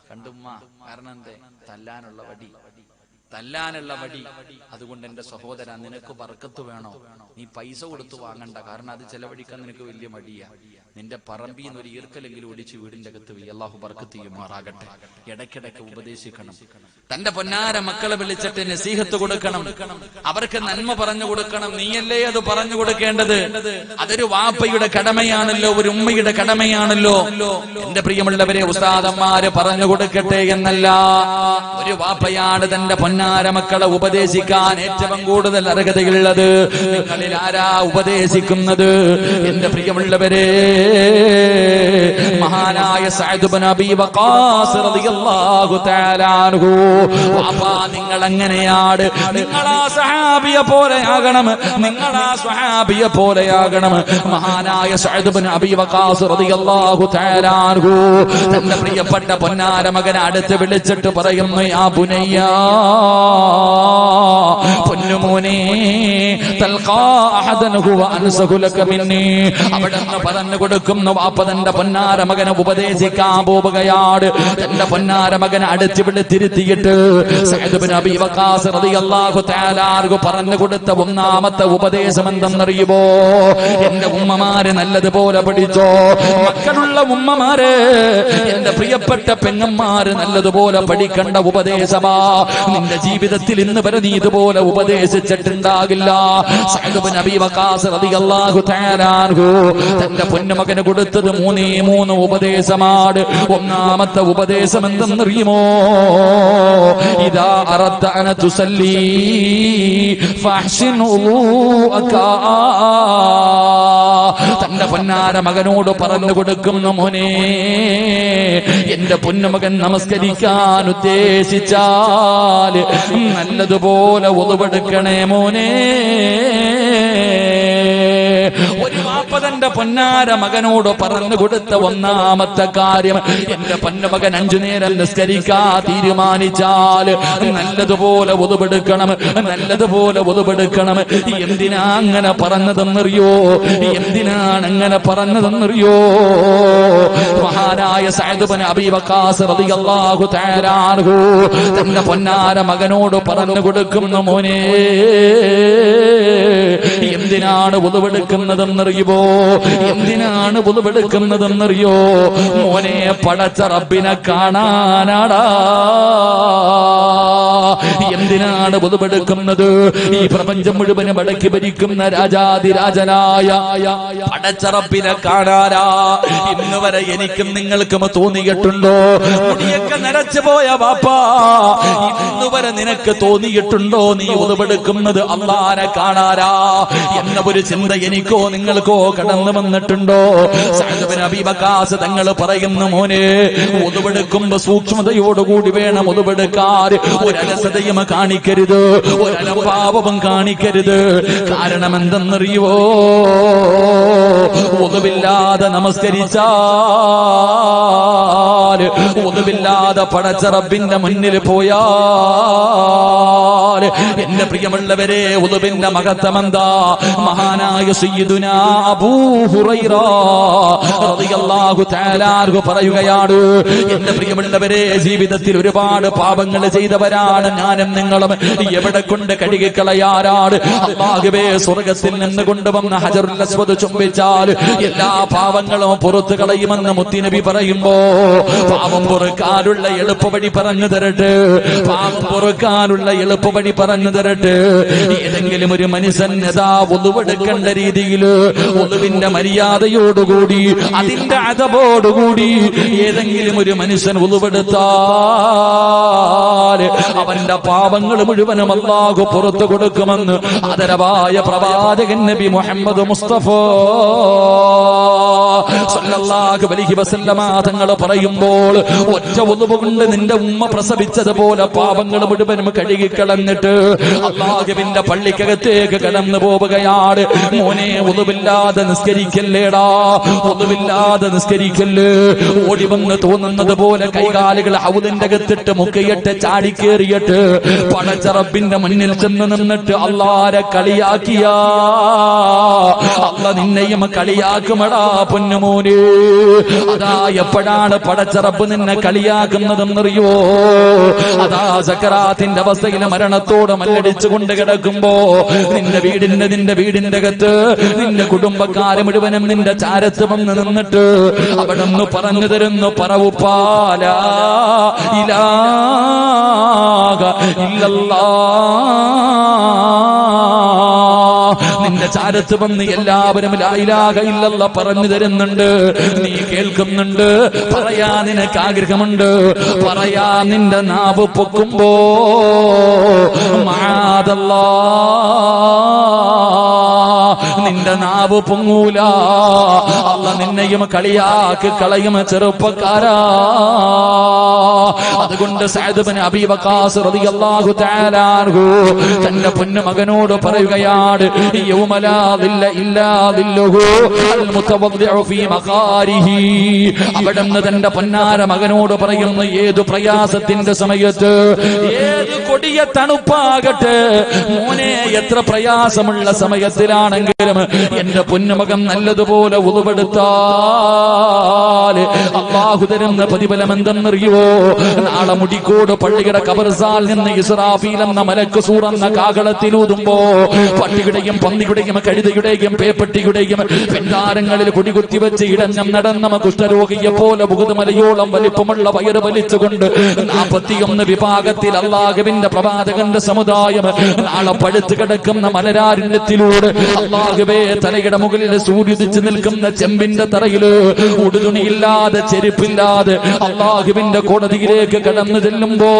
കണ്ടുമ്മ. കാരണം എന്തേ? തല്ലാനുള്ള വടി, തല്ലാനുള്ള വടി. അതുകൊണ്ട് എന്റെ സഹോദര, നിനക്ക് ബർക്കത്ത് വേണോ? നീ പൈസ കൊടുത്തു വാങ്ങണ്ട. കാരണം അത് ചെലവഴിക്കാൻ നിനക്ക് വലിയ മടിയാ. നിന്റെ പറമ്പിൽ നിന്ന് ഒരു ഈർക്കലെങ്കിലും ഒടിച്ച് വീടിന്റെ അകത്ത് പോയി. അല്ലാഹു ബർക്കത്ത് ചെയ്യുമാറാകട്ടെ. ഇടയ്ക്കിടയ്ക്ക് ഉപദേശിക്കണം. തന്റെ പൊന്നാര മക്കളെ വിളിച്ചിട്ട് നസീഹത്ത് കൊടുക്കണം, അവർക്ക് നന്മ പറഞ്ഞു കൊടുക്കണം. നീയല്ലേ അത് പറഞ്ഞു കൊടുക്കേണ്ടത്? അതൊരു വാപ്പയുടെ കടമയാണല്ലോ, ഒരു ഉമ്മയുടെ കടമയാണല്ലോ. എന്റെ പ്രിയമുള്ളവരെ, ഉസ്താദന്മാര് പറഞ്ഞു കൊടുക്കട്ടെ എന്നല്ല, ഒരു വാപ്പയാണ് തന്റെ പൊന്നാര മക്കളെ ഉപദേശിക്കാൻ ഏറ്റവും കൂടുതൽ അർഹതയുള്ളത്. നിങ്ങളിൽ ആരാ ഉപദേശിക്കുന്നത്? എന്റെ പ്രിയമുള്ളവരെ, മഹാനായ സഅദ് ഇബ്നു അബീ വഖാസ് റളിയല്ലാഹു തആല അൻഹു, വാപ്പാ, നിങ്ങൾ എങ്ങനെയാണ്? നിങ്ങൾ ആ സഹാബിയെ പോലെയാകണം, നിങ്ങൾ ആ സ്വഹാബിയെ പോലെയാകണം. മഹാനായ സഅദ് ഇബ്നു അബീ വഖാസ് റളിയല്ലാഹു തആല അൻഹു തന്റെ പ്രിയപ്പെട്ട പൊന്നാര മകനെ അടുത്ത് വിളിച്ചിട്ട് പറയുന്നു, യാ ബുനയ്യ, പൊന്നുമോനെ, തൽഖാ അഹദൻ ഹുവ അൻസഹു ലക മിന്നി. അവിടെന്ന് പറഞ്ഞു കൊടുക്കുന്നു, വാപ്പ തന്റെ പൊന്നാര മകനെ ഉപദേശിക്കാൻ പോവുകയാണ്. തന്റെ പൊന്നാര മകനെ അടുത്ത് വിളിച്ചിരുത്തിയിട്ട് സഅദ് ഇബ്നു അബീ വഖാസ് റളിയല്ലാഹു തആല അൻഹു പറഞ്ഞു കൊടുത്ത ഒന്നാമത്തെ ഉപദേശം എന്തെന്നറിയുമോ? എന്റെ ഉമ്മമാരെ നല്ലതുപോലെ പഠിച്ചോ. മക്കളുള്ള ഉമ്മമാരെ, എന്റെ പ്രിയപ്പെട്ട പെങ്ങന്മാര് നല്ലതുപോലെ പഠിക്കേണ്ട ഉപദേശമാ. നിന്റെ നിന്റെ ജീവിതത്തിൽ ഇന്ന് വരെ നീ ഇതുപോലെ ഉപദേശിച്ചിട്ടുണ്ടാകില്ല. സഅദ് ഇബ്നു അബീ വഖാസ് റളിയല്ലാഹു തആല അൻഹു തന്റെ പൊന്നുമകന് കൊടുത്തത് മൂന്ന് ഉപദേശമാണ്. ഒന്നാമത്തെ ഉപദേശം എന്തെന്നറിയുമോ? ഇദാ അറദ്ത അൻ തുസല്ലി ഫഹ്സിൻ ഉളൂഅക. തന്റെ പൊന്നാര മകനോട് പറഞ്ഞു കൊടുക്കുന്നു, മോനെ, എന്റെ പൊന്നുമകൻ നമസ്കരിക്കാൻ ഉദ്ദേശിച്ചാൽ നല്ലതുപോലെ ഉളുവെടുക്കണേ മോനെ. ഒരു വാപ്പ തന്റെ പൊന്നാര മകനോട് പറഞ്ഞു കൊടുത്ത ഒന്നാമത്തെ കാര്യം, എന്റെ പൊന്നുമകൻ 5 നേരം നിസ്കരിക്കാ തീരുമാനിച്ചാൽ നല്ലതുപോലെ ഉളുവെടുക്കണം, നല്ലതുപോലെ ഉളുവെടുക്കണം. എന്തിനാ അങ്ങനെ പറഞ്ഞതെന്നറിയോ? എന്തിനാണ് അങ്ങനെ പറഞ്ഞതെന്നറിയോ? മഹാനായ സഅദ് ഇബ്നു അബീ വഖാസ് റളിയല്ലാഹു തആല അൻഹു തന്റെ പൊന്നാര മകനോട് പറഞ്ഞു കൊടുക്കുന്നു, മോനെ, എന്തിനാണ് ഉളുവെടുക്കുന്നതെന്നറിയുമോ? എന്തിനാണ് ഉളുവെടുക്കുന്നതെന്നറിയോ? മോനെ, പടച്ച റബ്ബിനെ കാണാനാടാ. എന്തിനാണ് ഉളുവെടുക്കുന്നത്? ഈ പ്രപഞ്ചം മുഴുവനും അടക്കി ഭരിക്കുന്ന രാജാതിരാജനായ പടച്ച റബ്ബിനെ കാണാനാ. ഇന്ന് വരെ എനിക്കും നിങ്ങൾക്കും തോന്നിയിട്ടുണ്ടോ? മുടിയൊക്കെ നരച്ചു പോയ ബാപ്പാ, ഇന്ന് വരെ നിനക്ക് തോന്നിയിട്ടുണ്ടോ നീ ഉളുവെടുക്കുന്നത് അല്ലാഹനെ കാണാനാ എന്ന ഒരു ചിന്ത എനിക്കോ നിങ്ങൾക്കോ കടന്നു വന്നിട്ടുണ്ടോ? സഅദ് ഇബ്നു അബീ വഖാസ് തങ്ങൾ പറയുന്നു, മോനെ, ഉളുവെടുക്കുമ്പോ സൂക്ഷ്മതയോടുകൂടി വേണം ഉളുവെടുക്കാൻ. ഒരലസതയും കാണിക്കരുത്, ഒരലംഭാവവും കാണിക്കരുത്. കാരണം എന്തെന്നറിയുവോ? ഉളുവില്ലാതെ നമസ്കരിച്ചാൽ, ഉളുവില്ലാതെ പടച്ച റബ്ബിന്റെ മുന്നിൽ പോയാൽ, എന്റെ പ്രിയമുള്ളവരെ, ഉളുവിന്റെ മഹത്വം എന്താ? മഹാനായ സയ്യിദുനാ അബൂ ഹുറൈറ റളിയല്ലാഹു തആല അൻഹു പറയുകയാണ്, എന്റെ പ്രിയമുള്ളവരെ, ജീവിതത്തിൽ ഒരുപാട് പാപങ്ങൾ ചെയ്തവരാണ് ഞാനും നിങ്ങളും. എവിടെ കൊണ്ട് കഴുകിക്കളയാറാണ്? അല്ലാഹുവേ, സ്വർഗ്ഗത്തിൽ നിന്ന് കൊണ്ടുവന്ന ഹജറുൽ അസ്വദ് ചുംബിച്ചാൽ എല്ലാ പാവങ്ങളും പുറത്തു കളയുമെന്ന് മുത്തുനബി പറയുമ്പോ, പാപം പൊറുക്കാനുള്ള എളുപ്പവഴി പറഞ്ഞു തരട്ടെ, പാപം പൊറുക്കാനുള്ള എളുപ്പവഴി പറഞ്ഞു തരട്ടെ. ഏതെങ്കിലും ഒരു മനുഷ്യൻ യഥാ ഉളുവെടുക്കേണ്ട രീതിയിൽ ഉളുവിന്റെ മര്യാദയോടുകൂടി അതിന്റെ അദബോടുകൂടി ഏതെങ്കിലും ഒരു മനുഷ്യൻ ഉളുവെടുത്താൽ അവന്റെ പാപങ്ങൾ മുഴുവനും അല്ലാഹു പുറത്തു കൊടുക്കുമെന്ന് ആദരവായ പ്രവാചകൻ നബി മുഹമ്മദ് മുസ്തഫ സല്ലല്ലാഹു അലൈഹി വസല്ലമ തങ്ങൾ പറയുമ്പോൾ, ഒറ്റ ഉളുവ് കൊണ്ട് നിന്റെ ഉമ്മ പ്രസവിച്ചതുപോലെ പാപങ്ങൾ മുഴുവനും കഴുകിക്കളഞ്ഞിട്ട് അല്ലാഹുവിന്റെ പള്ളിക്കകത്തേക്ക് കടന്നു പോവുകയാണ്. മോനെ, ഉളുവില്ലാതെ നിസ്കരിക്കല്ലേടാ, ഉളുവില്ലാതെ നിസ്കരിക്കല്ലേ. ഓടി വന്ന് തോന്നുന്നത് പോലെ കൈകാലുകൾ ഹൗദിന്റെ അകത്തിട്ട് മുക്കയിട്ട് ചാടിക്കേറിയിട്ട് പടച്ച റബ്ബിന്റെ മുന്നിൽ ചെന്ന് നിന്നിട്ട് അല്ലാഹനെ കളിയാക്കിയാ അല്ല നിന്നെയും കളിയാക്കുമടാ പൊന്നുമോനെ. അതാ എപ്പോഴാണ് പടച്ച റബ്ബ് നിന്നെ കളിയാക്കുന്നതെന്നറിയോ? അതാ സക്കറാത്തിന്റെ അവസ്ഥയിൽ മരണത്തോട് മല്ലടിച്ചു കൊണ്ട് കിടക്കുമ്പോ നിന്റെ വീടിന്റെ അകത്ത് നിന്റെ കുടുംബക്കാരെ മുഴുവനും നിന്റെ ചാരത്ത് വന്ന് നിന്നിട്ട് അവിടെ നിന്ന് പറഞ്ഞു തരുന്നു, പറവുപ്പാല ഇലാഹ ഇല്ലല്ലാഹ്. നിന്റെ ചാരത്ത് വന്ന് എല്ലാവരും ലാ ഇലാഹ ഇല്ലല്ലാഹ് പറഞ്ഞു തരുന്നുണ്ട്. നീ കേൾക്കുന്നുണ്ട്, പറയാ നിനക്ക് ആഗ്രഹമുണ്ട്, പറയാ നിന്റെ നാവ് പൊക്കുമ്പോ മഅദല്ലാഹ് നിന്റെ നാവ് പൊങ്ങൂല. അല്ലാഹ് നിന്നെയും കളിയാക്കി കളയും ചെറുപ്പക്കാരാ. അതുകൊണ്ട് സഅദ് ഇബ്നു അബീ വഖാസ് റളിയല്ലാഹു തആല അൻഹു തന്റെ പൊന്നുമകനോട് പറയുകയാണ്, യൗമ ലാ ദില്ല ഇല്ലാ ദില്ലുഹു അൽ മുതവദ്ദിഉ ഫീ മഖാരിഹി. അവിടുന്ന് തന്റെ പൊന്നാര മകനോട് പറയുന്നു, ഏതു പ്രയാസത്തിന്റെ സമയത്ത്, ഏത് കൊടിയ തണുപ്പാകട്ടെ മോനെ, എത്ര പ്രയാസമുള്ള സമയത്തിലാണെങ്കിൽ പകരം എന്റെ പൊന്നുമകൻ നല്ലതുപോലെ ഉളുവെടുത്താൽ അള്ളാഹു തരുന്ന പ്രതിഫലം എന്തെന്നറിയോ? നാളെ മുടിക്കോട് പള്ളിയുടെ കബർസാൽ നിന്ന് ഇസ്രാഫീൽ എന്ന മലക്ക് സൂറന്ന കാകളത്തിലൂതുമ്പോ പട്ടിയുടെയും പന്നിയുടെയും കഴുതയുടെയും പേപ്പട്ടിയുടെയും പിന്താരങ്ങളിൽ കൊടികുത്തി വെച്ച് ഇടഞ്ഞം നടന്ന കുഷ്ഠരോഗിയെ പോലെ മുഖമലയോളം വലിപ്പമുള്ള വയറ് വലിച്ചുകൊണ്ട് 41 വിഭാഗത്തിൽ അള്ളാഹുവിന്റെ പ്രവാചകന്റെ സമുദായം നാളെ പഴുത്ത് കിടക്കുന്ന മലരാരണ്യത്തിലൂടെ അള്ളാഹുവേ തലയുടെ മുകളിൽ സൂര്യുദിച്ചു നിൽക്കുന്ന ചെമ്പിന്റെ തറയില് ഉടുതുണിയില്ലാതെ ചെരുപ്പില്ലാതെ അള്ളാഹുവിന്റെ കോടതിയിലേക്ക് കടന്നു ചെല്ലുമ്പോ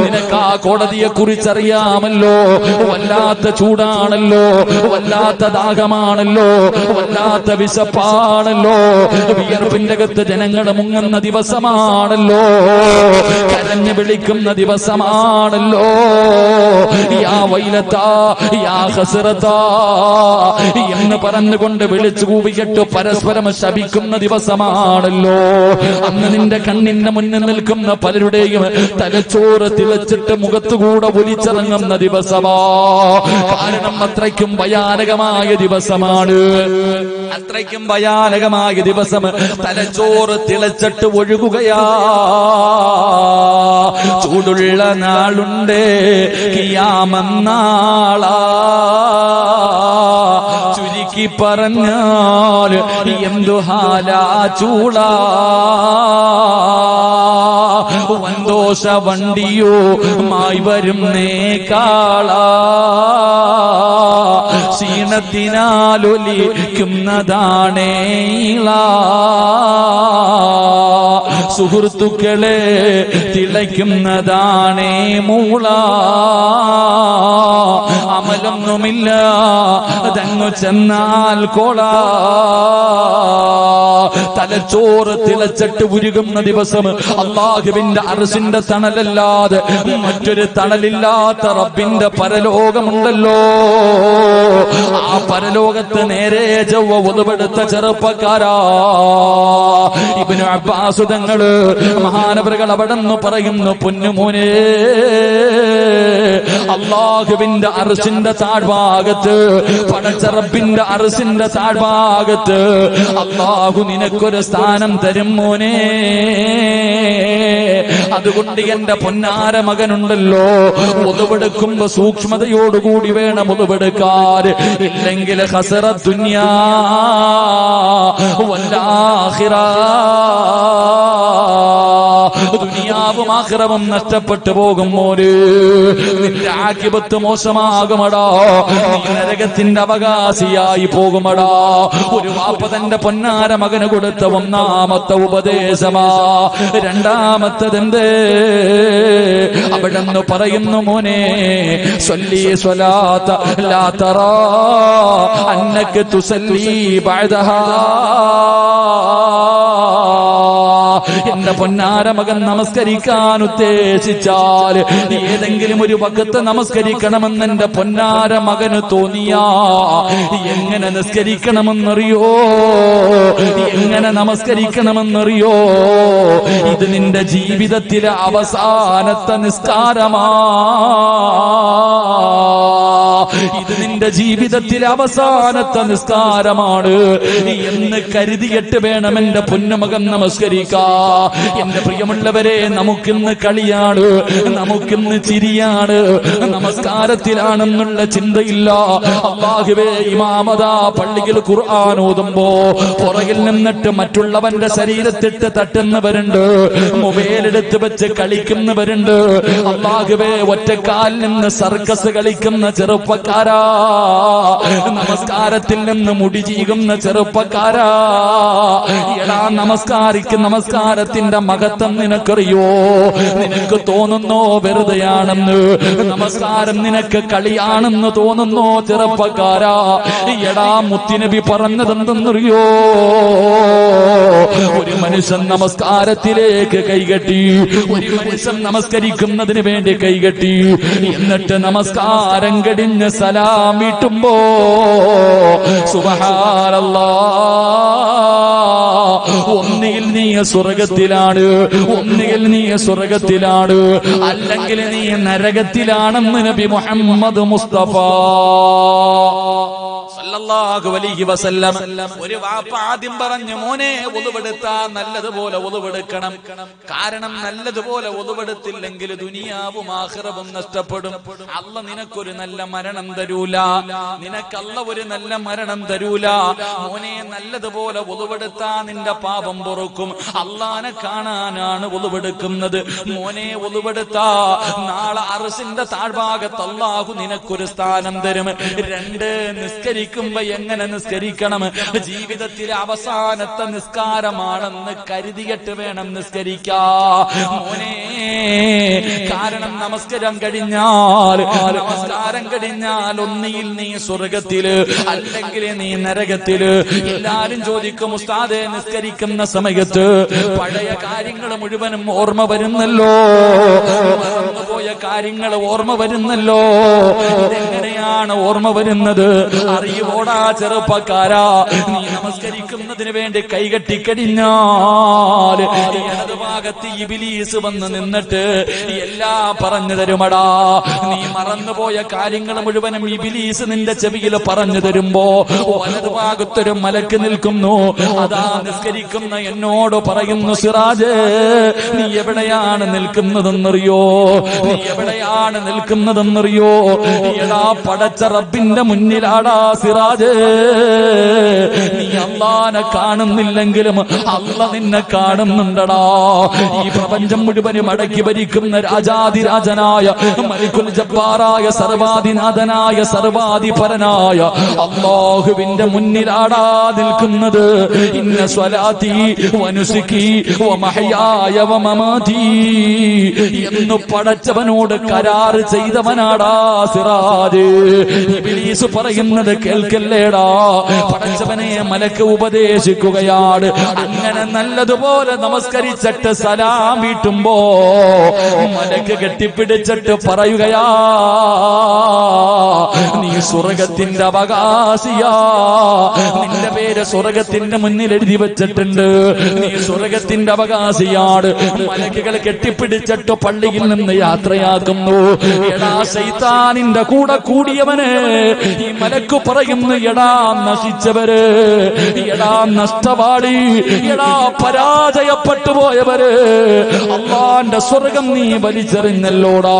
നിനക്ക് ആ കോടതിയെ കുറിച്ചറിയാമല്ലോ. വല്ലാത്ത ചൂടാണല്ലോ, വല്ലാത്ത ദാഹമാണല്ലോ, വല്ലാത്ത വിശപ്പാണല്ലോ, വിയർപ്പിന്റെ അകത്ത് ജനങ്ങൾ മുങ്ങുന്ന ദിവസമാണല്ലോ, കരഞ്ഞു വിളിക്കുന്ന ദിവസമാണല്ലോ. യാ വൈലത്താ യാ ഹസ്റത്താ എന്ന് പറഞ്ഞുകൊണ്ട് വിളിച്ചു കൂവിയിട്ട് പരസ്പരം ശപിക്കുന്ന ദിവസമാണല്ലോ. അന്ന് നിന്റെ കണ്ണിന്റെ മുന്നിൽ നിൽക്കുന്ന പലരുടെയും തലച്ചോറ് തിളച്ചിട്ട് മുഖത്തുകൂടെ ഒലിച്ചിറങ്ങുന്ന ദിവസമാ. കാരണം അത്രയ്ക്കും ഭയാനകമായ ദിവസമാണ്, അത്രയ്ക്കും ഭയാനകമായ ദിവസം. തലച്ചോറ് തിളച്ചിട്ട് ഒഴുകുകയാ. ചൂടുള്ള നാളുണ്ട് കിയാമന്നാളാ. ചുരുക്കി പറഞ്ഞാൽ എന്തു ഹാലാ ചൂടാ. വന്തോഷ വണ്ടിയോ മായി വരുന്നേ കാളാ. ക്ഷീണത്തിനാലൊലിക്കുന്നതാണേ സുഹൃത്തുക്കളെ തിളയ്ക്കുന്നതാണേ മൂള. അമലൊന്നുമില്ല അതങ്ങു ചെന്നാൽ കോള. തലച്ചോറ് തിളച്ചിട്ട് ഉരുകുന്ന ദിവസം അള്ളാഹുവിന്റെ അർശിന്റെ തണലല്ലാതെ മറ്റൊരു തണലില്ലാത്ത റബ്ബിന്റെ പരലോകമുണ്ടല്ലോ. ആ പരലോകത്ത് നേരെ ചൊവ്വ ഉളുവെടുത്ത ചെറുപ്പക്കാരാ ഇബ്നു അബ്ബാസ് തങ്ങള് മഹാനവറുകൾ അവിടെ നിന്ന് പറയുന്നു, പൊന്നുമോനെ അള്ളാഹുവിന്റെ അർശിന്റെ താഴ്ഭാഗത്ത്, പടച്ച റബ്ബിന്റെ അർശിന്റെ താഴ്ഭാഗത്ത് അള്ളാഹു നിനക്കൊരു സ്ഥാനം തരും മോനെ. അതുകൊണ്ട് എന്റെ പൊന്നാര മകനുണ്ടല്ലോ, ഉളുവെടുക്കുമ്പോ സൂക്ഷ്മതയോടുകൂടി വേണം ഉളുവെടുക്കാൻ. ഇല്ലെങ്കിൽ ഖസറ ദുനിയാ വൽ ആഖിറ. ദുനിയാവും ആഖിറവും നഷ്ടപ്പെട്ടു പോകും മോനെ. നിന്റെ ആഖിബത്ത് മോശമാകുമടാ. നീ നരകത്തിന്റെ അവകാശിയായി പോകുമടാ. ഒരു വാപ്പ തന്റെ പൊന്നാര മകന് കൊടുത്ത ഒന്നാമത്തെ ഉപദേശമാ. രണ്ടാമത്തതെന്തേ? അവിടെന്ന് പറയുന്നു, മോനെ സ്വല്ലി സ്വലാത്ത ലാ തറാ അന്നക തുസല്ലി ബഅദഹാ. എന്റെ പൊന്നാര മകൻ നമസ്കരിക്കാൻ ഉദ്ദേശിച്ചാൽ ഏതെങ്കിലും ഒരു വഖത്ത് നമസ്കരിക്കണമെന്ന് എന്റെ പൊന്നാര മകന് തോന്നിയാ എങ്ങനെ നിസ്കരിക്കണമെന്നറിയോ? എങ്ങനെ നമസ്കരിക്കണമെന്നറിയോ? ഇത് നിന്റെ ജീവിതത്തിലെ അവസാനത്തെ നിസ്കാരമാ. ഇത് നിന്റെ ജീവിതത്തിലെ അവസാനത്തെ നിസ്കാരമാണ് എന്ന് കരുതിയിട്ട് വേണം എന്റെ പൊന്നുമകൻ നമസ്കരിക്കാ. എന്റെ പ്രിയമുള്ളവരെ, നമുക്കിന്ന് കളിയാണ്, നമുക്കിന്ന് ചിരിയാണ്, നമസ്കാരത്തിലാണെന്നുള്ള ചിന്തയില്ല. അല്ലാഹുവേ, ഇമാമതാ പള്ളിയിൽ ഖുർആൻ ഓതുമ്പോ പുറകിൽ നിന്നിട്ട് മറ്റുള്ളവന്റെ ശരീരത്തിട്ട് തട്ടുന്നവരുണ്ട്, മൊബൈൽ എടുത്ത് വെച്ച് കളിക്കുന്നവരുണ്ട്. അല്ലാഹുവേ, ഒറ്റക്കാലിൽ നിന്ന് സർക്കസ് കളിക്കുന്ന ചെറുപ്പക്കാരാ, നമസ്കാരത്തിൽ നിന്ന് മുടി ചീകുന്ന ചെറുപ്പക്കാരാ. എടാ, നമസ്കാരത്തിന്റെ മഹത്വം നിനക്കറിയോ? നിനക്ക് തോന്നുന്നോ വെറുതെയാണെന്ന്? നമസ്കാരം നിനക്ക് കളിയാണെന്ന് തോന്നുന്നോ ചെറുപ്പക്കാരാ? എടാ, മുത്തുനബി പറഞ്ഞതെന്തെന്നറിയോ? ഒരു മനുഷ്യൻ നമസ്കാരത്തിലേക്ക് കൈകെട്ടി, ഒരു മനുഷ്യൻ നമസ്കരിക്കുന്നതിന് വേണ്ടി കൈകെട്ടി, എന്നിട്ട് നമസ്കാരം കടിഞ്ഞ് സലാം വീട്ടുമ്പോ സുബ്ഹാനല്ലാഹ് ഒന്നുകിൽ നീ സ്വർഗത്തിലാണ്, ഒന്നുകിൽ നീ സ്വർഗത്തിലാണ്, അല്ലെങ്കിൽ നീ നരകത്തിലാണെന്ന് നബി മുഹമ്മദ് മുസ്തഫ സല്ലല്ലാഹു അലൈഹി വസല്ലം. ഒരു വാപ്പ ആദ്യം പറഞ്ഞു, മോനെ ഒളുവെടുത്താൽ നല്ലതുപോലെ ഒളുവെടുക്കണം. കാരണം നല്ലതുപോലെ ഒളുവെടുത്തില്ലെങ്കിൽ ദുനിയാവും ആഖിറവും നഷ്ടപ്പെടും. അല്ല നിനക്കൊരു നല്ല മരണം തരൂല, നിനക്കല്ല ഒരു നല്ല മരണം തരൂല. മോനെ നല്ലതുപോലെ ഒളുവെടുത്താ നിന്റെ പാപം പൊറുക്കും. അള്ളാനെ കാണാനാണ് ഒളുവെടുക്കുന്നത്. മോനെ ഒളുവെടുത്താ നാളെ അർശിന്റെ താഴ്ഭാഗത്ത് അല്ലാഹു നിനക്കൊരു സ്ഥാനം തരും. രണ്ട്, നിസ്കരിക്കുമ്പോ എങ്ങനെ നിസ്കരിക്കണം? ജീവിതത്തിലെ അവസാനത്തെ നിസ്കാരമാണെന്ന് കരുതിയിട്ട് വേണം നിസ്കരിക്കാ മോനെ. കാരണം നമസ്കാരം കഴിഞ്ഞാൽ ഒന്നിയിൽ നീ സ്വർഗത്തില്, അല്ലെങ്കിൽ നീ നരകത്തില്. എല്ലാരും ചോദിക്കും, ഉസ്താദേ നിസ്കരിക്കുന്ന സമയത്ത് പഴയ കാര്യങ്ങൾ മുഴുവനും ഓർമ്മ വരുന്നല്ലോ, മറന്നുപോയ കാര്യങ്ങൾ ഓർമ്മ വരുന്നല്ലോ. ഇതെങ്ങനെയാണ് ഓർമ്മ വരുന്നത്? അറിയുവോടാ ചെറുപ്പക്കാരാ, നീ നമസ്കരിക്കുന്നതിന് വേണ്ടി കൈകെട്ടിക്കഴിഞ്ഞാൽ ഇടതുഭാഗത്ത് ഇബ്ലീസ് വന്ന് നിന്നിട്ട് എല്ലാം പറഞ്ഞു തരുമടാ. നീ മറന്നുപോയ കാര്യങ്ങൾ മുഴുവനും ഇബ്ലീസ് നിന്റെ ചെവിയിൽ പറഞ്ഞു തരുമ്പോ വലതുഭാഗത്തൊരു മലക്ക് നിൽക്കുന്നു. അതാ നിസ്കരിക്കുന്ന എന്നോട് പറയുന്നു, സിറാജ് നീ എവിടെയാണ് നിൽക്കുന്നതെന്നറിയോ? നീ എവിടെയാണ് നിൽക്കുന്നതെന്നറിയോ? എടാ പടച്ച റബ്ബിന്റെ മുന്നിലാടാ സിറാജ്. നീ അല്ലാഹനെ കാണുന്നില്ലെങ്കിലും അല്ല നിന്നെ കാണുന്നുണ്ടടാ. ഈ പ്രപഞ്ചം മുഴുവനും അടക്കി ഭരിക്കുന്ന രാജാതിരാജനായ മലിക്കുൽ ജബ്ബാറായ സർവാധിനാഥനായ സർവാധിപരനായ അല്ലാഹുവിന്റെ മുന്നിലാടാ നിൽക്കുന്നത്. ഇന്ന സ്വലാത്തി വനുസുകി വമഹയായ വമമാതി എന്ന് പടച്ചവനോട് കരാർ ചെയ്തവനാടാ സിറാജ്. ഇബ്ലീസ് പറയുന്നത് കേൾക്കല്ലേടാ. പടച്ചവനെ മലക്ക് ഉപദേശിക്കുകയാണ്, അങ്ങനെ നല്ലതുപോലെ നമസ്കരിച്ചിട്ട് സലാം വീട്ടുമ്പോ മലക്ക് കെട്ടിപ്പിടിച്ചിട്ട് പറയുകയാ, നീ സ്വർഗത്തിന്റെ അവകാശിയാ. നിന്റെ പേര് സ്വർഗത്തിന്റെ മുന്നിൽ എഴുതി വെച്ചിട്ടുണ്ട്. നീ സ്വർഗത്തിന്റെ അവകാശിയാണ്. മലക്കുകൾ കെട്ടിപ്പിടിച്ചിട്ട് പള്ളിയിൽ നിന്ന് യാത്രയാക്കുന്നു. എടാ ശൈത്താനിന്റെ കൂടെ കൂടിയവന് ഈ മലക്കു പറയുന്നു, എടാ നശിച്ചവര്, എടാ നഷ്ടവാളി, എടാ പരാജയപ്പെട്ടു പോയവര്, അള്ളാന്റെ സ്വർഗം നീ വലിച്ചെറിഞ്ഞല്ലോടാ,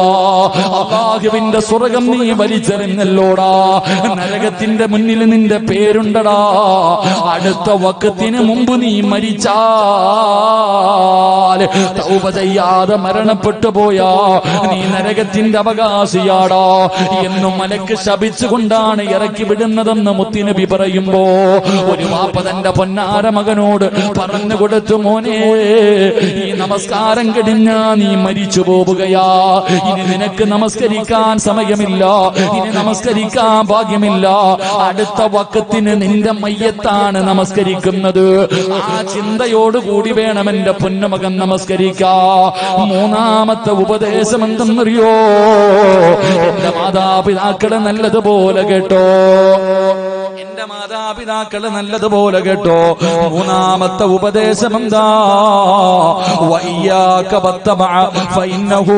അല്ലാഹുവിന്റെ സ്വർഗം നീ വലിച്ചെറിഞ്ഞല്ലോടാ. നരകത്തിന്റെ മുന്നിൽ നിന്റെ പേരുണ്ടടാ. അടുത്ത വഖത്തിന് മുമ്പ് നീ മരിച്ചാൽ, തൗബ ചെയ്യാതെ മരണപ്പെട്ടു പോയാ നീ നരകത്തിന്റെ അവകാശിയാടാ എന്ന് മലക്ക് ശപിച്ചുകൊണ്ടാണ് ഇറക്കി വിടുന്നതെന്ന് മുത്തുനബി പറയുമ്പോ ഒരു വാപ്പ തന്റെ പൊന്നാര മകനോട് പറഞ്ഞു കൊടുത്തു, മോനെ ഈ നമസ്കാരം കഴിഞ്ഞാ നീ മരിച്ചു പോവുകയാ. ഇനി നിനക്ക് നമസ്കരിക്കാൻ സമയമില്ല, ഇനി നമസ്കരിക്കാൻ ഭാഗ്യമില്ല. അടുത്ത വഖത്തിന് നിന്റെ മയ്യത്താണ് നമസ്കരിക്കുന്നത്. ആ ചിന്തയോടുകൂടി വേണം എന്റെ പൊന്നുമകൻ നമസ്കരിക്കാ. മൂന്നാമത്തെ ഉപദേശം എന്തെന്നറിയോ? എന്റെ മാതാപിതാക്കളെ നല്ലതുപോലെ കേട്ടോ, എന്റെ മാതാപിതാക്കളെ നല്ലതുപോലെ കേട്ടോ. മൂന്നാമത്തെ ഉപദേശം എന്താ? വയ്യാക വത്തബഅ ഫഇന്നഹു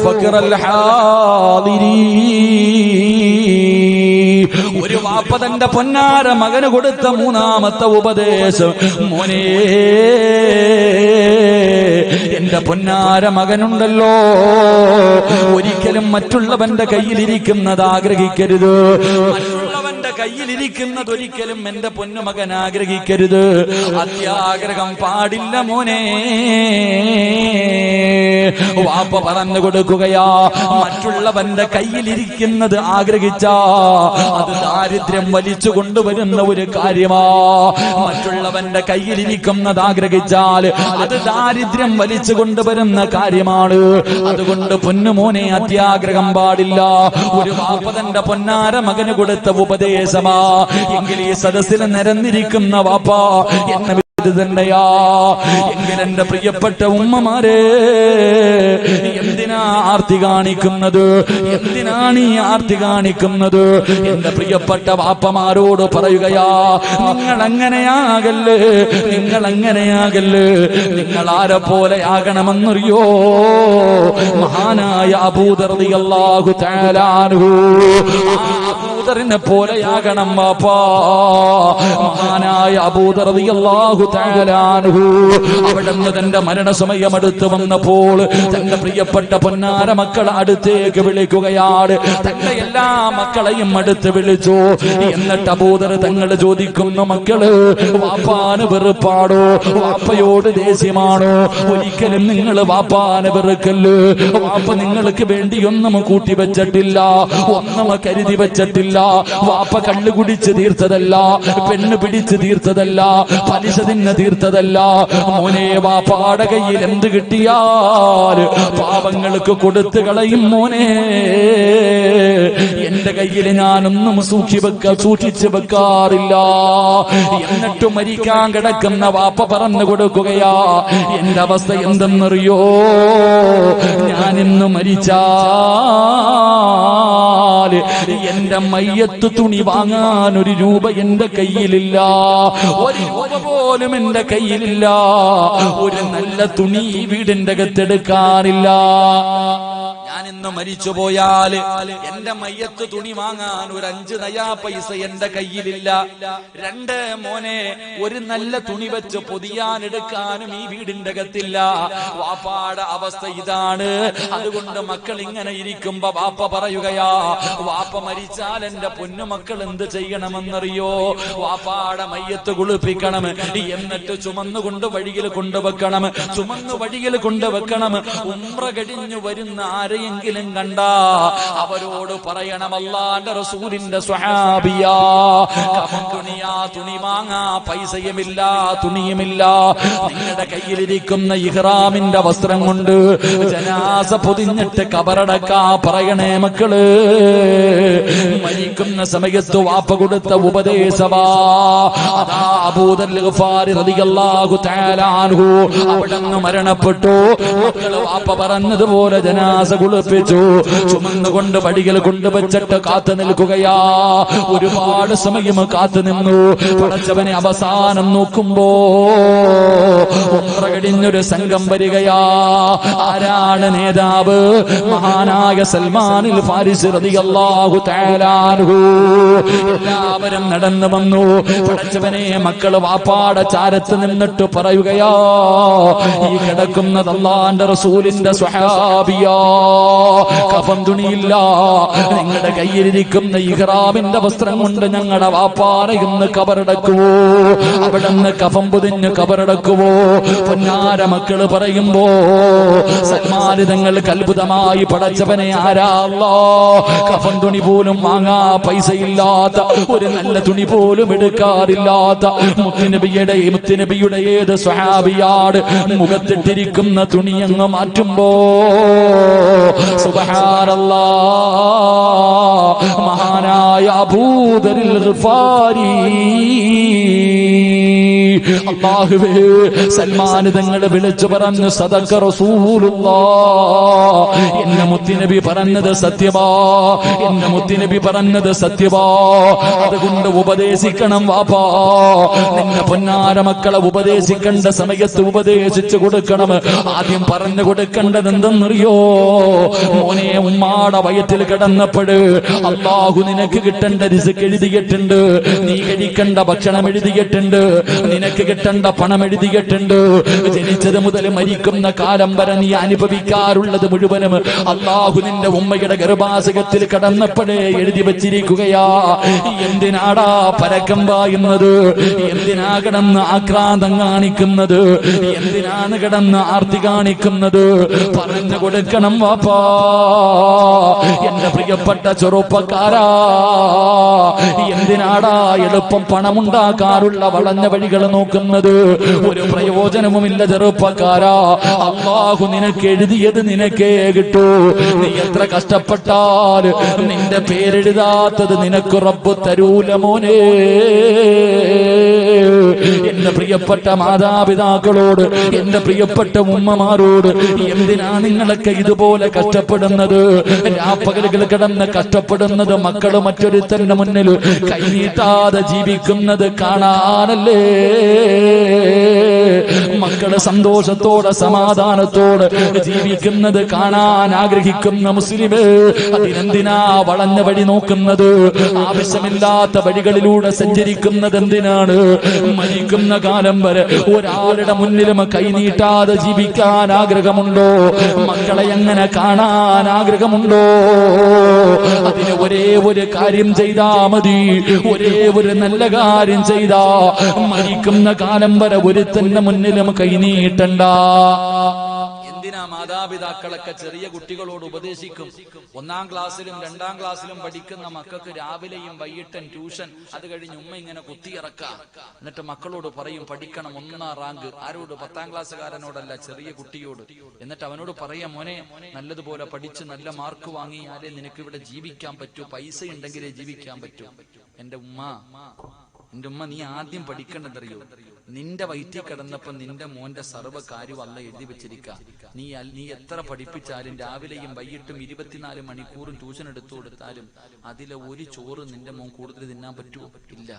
ഫഖറൽ ഹാദിരീൻ. ഒരു വാപ്പ തന്റെ പൊന്നാര മകന് കൊടുത്ത മൂന്നാമത്തെ ഉപദേശം, മോനെ എന്റെ പൊന്നാര മകനുണ്ടല്ലോ, ഒരിക്കലും മറ്റുള്ളവന്റെ കയ്യിലിരിക്കുന്നത് ആഗ്രഹിക്കരുത്. മറ്റുള്ളവന്റെ കയ്യിലിരിക്കുന്നത് ഒരിക്കലും എന്റെ പൊന്നുമകൻ ആഗ്രഹിക്കരുത്. അത്യാഗ്രഹം പാടില്ല മോനെ. വാപ്പ പറഞ്ഞു കൊടുക്കുകയാ, മറ്റുള്ളവന്റെ കയ്യിലിരിക്കുന്നത് ആഗ്രഹിച്ചാ അത് ദാരിദ്ര്യം വലിച്ചു കൊണ്ടുവരുന്ന ഒരു കാര്യമാ. മറ്റുള്ളവന്റെ കയ്യിലിരിക്കുന്നത് ആഗ്രഹിച്ചാൽ അത് ദാരിദ്ര്യം വലിച്ചു കൊണ്ടുവരുന്ന കാര്യമാണ്. അതുകൊണ്ട് പൊന്നുമോനെ അത്യാഗ്രഹം പാടില്ല. ഒരു വാപ്പ തന്റെ പൊന്നാര മകന് കൊടുത്ത ഉപദേശമാ. എങ്കിൽ ഈ സദസ്സിൽ നിരന്നിരിക്കുന്ന വാപ്പ എന്നെ ഇത് തന്നെയാ. എങ്കിൽ എന്റെ പ്രിയപ്പെട്ട ഉമ്മമാരെ, എന്തിനാ ആർത്തി കാണിക്കുന്നത്? എന്തിനാണ് ഈ ആർത്തി കാണിക്കുന്നത്? എന്റെ പ്രിയപ്പെട്ട വാപ്പമാരോട് പറയുകയാ, നിങ്ങൾ അങ്ങനെയാകല്ലേ, നിങ്ങൾ അങ്ങനെയാകല്ലേ. നിങ്ങൾ ആരെ പോലെ ആകണമെന്നറിയോ? മഹാനായ അബൂദർ റളിയല്ലാഹു തആല അൻഹു, അബൂദറിനെ പോലെയാകണം വാപ്പാ. മഹാനായ അബൂദർ റളിയല്ലാഹു തആല അൻഹു അവിടുന്ന് തന്റെ മരണസമയം അടുത്ത് വന്നപ്പോൾ തന്റെ പ്രിയപ്പെട്ട പൊന്നാര മക്കളെ അടുത്തേക്ക് വിളിക്കുകയാണ്. തന്റെ എല്ലാ മക്കളെയും അടുത്ത് വിളിച്ചു. എന്നിട്ട് അബൂദർ തങ്ങൾ ചോദിക്കുന്നു, മക്കള് വാപ്പാന് വെറുപ്പാടോ? വാപ്പയോട് ദേഷ്യമാണോ? ഒരിക്കലും നിങ്ങൾ വാപ്പാന് വെറുക്കല്ല്. വാപ്പ നിങ്ങൾക്ക് വേണ്ടിയൊന്നും കൂട്ടി വെച്ചിട്ടില്ല, ഒന്നും കരുതി വെച്ചിട്ടില്ല. വാപ്പ കള്ളു കുടിച്ച് തീർത്തതല്ല, പെണ്ണ് പിടിച്ച് തീർത്തതല്ല, പലിശ തിന്ന് തീർത്തതല്ല. മോനെ, വാപ്പാടെ കയ്യിൽ എന്ത് കിട്ടിയാൽ പാപങ്ങൾക്ക് കൊടുത്തു കളയും മോനെ. എന്റെ കയ്യിൽ ഞാനൊന്നും സൂക്ഷിച്ചു വെക്കാറില്ല. എന്നിട്ട് മരിക്കാൻ കിടക്കുന്ന വാപ്പ പറഞ്ഞു കൊടുക്കുകയാ, എന്റെ അവസ്ഥ എന്തെന്നറിയോ? ഞാനിന്ന് മരിച്ചാൽ എന്റെ മയ്യത്ത് തുണി വാങ്ങാൻ ഒരു രൂപ എന്റെ കയ്യിലില്ല, ഒരു രൂപ പോലും എന്റെ കയ്യിലില്ല. ഒരു നല്ല തുണി വീടിന്റെ അകത്തെടുക്കാനില്ല. ഞാൻ ഇന്ന് മരിച്ചു പോയാൽ എന്റെ മയ്യത്ത് തുണി വാങ്ങാൻ ഒരു 5 നയാ പൈസ എന്റെ കയ്യിലില്ല. 2 മോനെ, ഒരു നല്ല തുണി വെച്ച് പൊതിയാൻ എടുക്കാനും ഈ വീടിന്റെ അകത്തില്ല. വാപ്പാടെ അവസ്ഥ ഇതാണ്. അതുകൊണ്ട് മക്കൾ ഇങ്ങനെ ഇരിക്കുമ്പോ വാപ്പ പറയുകയാ, വാപ്പ മരിച്ചാൽ എന്റെ പൊന്നുമക്കൾ എന്ത് ചെയ്യണമെന്നറിയോ? വാപ്പാടെ മയ്യത്ത് കുളിപ്പിക്കണം, എന്നിട്ട് ചുമന്നുകൊണ്ട് വഴിയിൽ കൊണ്ടുവെക്കണം, ചുമന്ന് വഴിയിൽ കൊണ്ടുവെക്കണം. ഉംറ കഴിഞ്ഞു വരുന്ന ആരെയെങ്കിലും കണ്ടാ അവരോട് പറയണം, അല്ലാഹുവിന്റെ റസൂലിന്റെ സ്വഹാബിയാ, കഫൻ തുണിയാ, തുണി വാങ്ങാ പൈസയുമില്ല, തുണിയുമില്ല. നിങ്ങളുടെ കയ്യിലിരിക്കുന്ന ഇഹ്റാമിന്റെ വസ്ത്രം കൊണ്ട് ജനാസ പൊതിഞ്ഞിട്ട് കബറടക്കാ പറയണേ മക്കള്. മരിക്കുന്ന സമയത്ത് വാപ്പ കൊടുത്ത ഉപദേശവാ. അതാ അബൂദർ ഗഫാരി റളിയല്ലാഹു തആല അൻഹു അവിടുന്ന് മരണപ്പെട്ടു. മക്കള് വാപ്പ പറഞ്ഞതുപോലെ ജനാസ കുളിപ്പിച്ചു, ചുമന്നുകൊണ്ട് വടികൾ കൊണ്ടുവച്ചിട്ട് കാത്തു നിൽക്കുകയാ. ഒരുപാട് സമയം കാത്തു നിന്നു. പടച്ചവനെ അവസാനം നോക്കുമ്പോ ഉംറ കഴിഞ്ഞൊരു സംഘം വരികയാ. ആരാണ് നേതാവ്? മഹാനായ സൽമാനുൽ ഫാരിസി റളിയല്ലാഹു തആല അൻഹു. എല്ലാവരും നടന്നു വന്നു. പടച്ചവനെ, മക്കള് വാപ്പാടെ ചാരത്ത് നിന്നിട്ട് പറയുകയാ, ഈ കിടക്കുന്നത് അല്ലാഹുവിന്റെ റസൂലിന്റെ സ്വഹാബിയാ, കഫൻ തുണിയില്ല. നിങ്ങളുടെ കയ്യിലിരിക്കുന്ന ഇഹ്റാമിന്റെ വസ്ത്രം കൊണ്ട് ഞങ്ങളുടെ വാപ്പാനെ ഇന്ന് കബറടക്കുവോ? അവിടുന്ന് കഫൻ പൊതിഞ്ഞ് കബറടക്കുവോ? പൊന്നാര മക്കള് പറയുമ്പോ സൽമാൻ തങ്ങൾ അത്ഭുതമായി, പടച്ചവനെ, ആരാ അല്ലാഹ് കഫൻ തുണി പോലും വാങ്ങാ പൈസയില്ലാത്ത, ഒരു നല്ല തുണി പോലും എടുക്കാറില്ലാത്ത മുത്തുനബിയുടെ ഏത് സ്വഹാബിയാണ് മുഖത്തിട്ടിരിക്കുന്ന തുണി അങ്ങ് മാറ്റുമ്പോ സുബ്ഹാനല്ലാഹ്, മഹാനായ അബൂദറിൽ ഗഫാരി, അല്ലാഹുവേ, സൽമാൻ തങ്ങൾ വിളിച്ചു പറഞ്ഞു, സദഖ റസൂലുള്ളാഹ്, എന്റെ മുത്തുനബി പറഞ്ഞത് സത്യമാ, എന്റെ മുത്തുനബി പറഞ്ഞത് സത്യമാ. അതുകൊണ്ട് ഉപദേശിക്കണം വാപ്പാ. നിന്റെ പൊന്നാര മക്കളെ ഉപദേശിക്കേണ്ട സമയത്ത് ഉപദേശിച്ചു കൊടുക്കണം. ആദ്യം പറഞ്ഞു കൊടുക്കേണ്ടത് എന്തെന്നറിയോ? മോനെ, ഉമ്മാടെ വയറ്റിൽ കിടന്നപ്പോഴ് അല്ലാഹു നിനക്ക് കിട്ടേണ്ട റിസ്ക് എഴുതിയിട്ടുണ്ട്, നീ കഴിക്കേണ്ട ഭക്ഷണം എഴുതിയിട്ടുണ്ട്, നിനക്ക് കിട്ടേണ്ട പണം എഴുതിയിട്ടുണ്ട്. ജനിച്ചത് മുതൽ മരിക്കുന്ന കാലം വരെ നീ അനുഭവിക്കാറുള്ളത് മുഴുവനും അല്ലാഹു നിന്റെ ഉമ്മയുടെ ഗർഭാശയത്തിൽ കിടന്നപ്പോഴേ എഴുതി വച്ചിരിക്കുകയാ. എന്തിനാടാ പരക്കം പായുന്നത്? എന്തിനാ കിടന്ന് ആക്രാന്തം കാണിക്കുന്നത്? എന്തിനാണ് കിടന്ന് ആർത്തി കാണിക്കുന്നത്? പറഞ്ഞു കൊടുക്കണം വാപ്പാ. എന്റെ പ്രിയപ്പെട്ട ചെറുപ്പക്കാരാ, എന്തിനാടാ എളുപ്പം പണമുണ്ടാക്കാറുള്ള വളഞ്ഞ വഴികൾ നോക്കുന്നത്? ഒരു പ്രയോജനവുമില്ല ചെറുപ്പക്കാരാ. അല്ലാഹു നിനക്ക് എഴുതിയത് നിനക്കേ കിട്ടൂ. നീ എത്ര കഷ്ടപ്പെട്ടാൽ നിന്റെ പേരെഴുതാത്തത് നിനക്ക് റബ്ബ് തരൂല മോനെ. എന്റെ പ്രിയപ്പെട്ട മാതാപിതാക്കളോട്, എന്റെ പ്രിയപ്പെട്ട ഉമ്മമാരോട്, എന്തിനാ നിങ്ങളൊക്കെ ഇതുപോലെ കഷ്ടപ്പെടുന്നത്? രാപ്പകലുകൾ കിടന്ന് കഷ്ടപ്പെടുന്നത് മക്കള് മറ്റൊരുത്തന്റെ മുന്നിൽ കൈനീട്ടാതെ ജീവിക്കുന്നത് കാണാനല്ലേ? മക്കള് സന്തോഷത്തോടെ സമാധാനത്തോടെ ജീവിക്കുന്നത് കാണാൻ ആഗ്രഹിക്കുന്ന മുസ്ലിമേ, അതിനെന്തിനാ വളഞ്ഞ വഴി നോക്കുന്നത്? ആവശ്യമില്ലാത്ത വഴികളിലൂടെ സഞ്ചരിക്കുന്നത് എന്തിനാണ്? മരിക്കുന്ന കാലം വരെ ഒരാളുടെ മുന്നിലും കൈനീട്ടാതെ ജീവിക്കാൻ ആഗ്രഹമുണ്ടോ? മക്കളെ എങ്ങനെ കാണാൻ ആഗ്രഹമുണ്ടോ? അതിന് ഒരേ ഒരു കാര്യം ചെയ്താ മതി, ഒരേ ഒരു നല്ല കാര്യം ചെയ്താ മരിക്കുന്ന കാലം വരെ ഒരുത്തന്റെ മുന്നിലും കൈനീട്ടണ്ട. എന്തിനാ മാതാപിതാക്കളൊക്കെ ചെറിയ കുട്ടികളോട് ഉപദേശിക്കും? 1-ാം ക്ലാസ്സിലും 2-ാം ക്ലാസ്സിലും പഠിക്കുന്ന മക്കൾക്ക് രാവിലെയും വൈകിട്ടും ട്യൂഷൻ, അത് കഴിഞ്ഞ് ഉമ്മ ഇങ്ങനെ കുത്തിയിറക്കാം. എന്നിട്ട് മക്കളോട് പറയും പഠിക്കണം, 1-ാം റാങ്ക്. ആരോട്? 10-ാം ക്ലാസ്സുകാരനോടല്ല, ചെറിയ കുട്ടിയോട്. എന്നിട്ട് അവനോട് പറയാം, മോനെ നല്ലതുപോലെ പഠിച്ച് നല്ല മാർക്ക് വാങ്ങിയാലേ നിനക്ക് ഇവിടെ ജീവിക്കാൻ പറ്റൂ, പൈസ ഉണ്ടെങ്കിലേ ജീവിക്കാൻ പറ്റൂ. എന്റെ ഉമ്മ നീ ആദ്യം പഠിക്കേണ്ടതറിയോ? നിന്റെ വയറ്റിൽ കിടന്നപ്പോ നിന്റെ മോന്റെ സർവ്വ കാര്യം അല്ല എഴുതി വെച്ചിരിക്ക. നീ എത്ര പഠിപ്പിച്ചാലും രാവിലെയും വൈകിട്ടും 24 മണിക്കൂറും ട്യൂഷൻ എടുത്തു കൊടുത്താലും അതിലെ ഒരു ചോറ് നിന്റെ മോൻ കൂടുതൽ തിന്നാൻ പറ്റുമോ? ഇല്ല.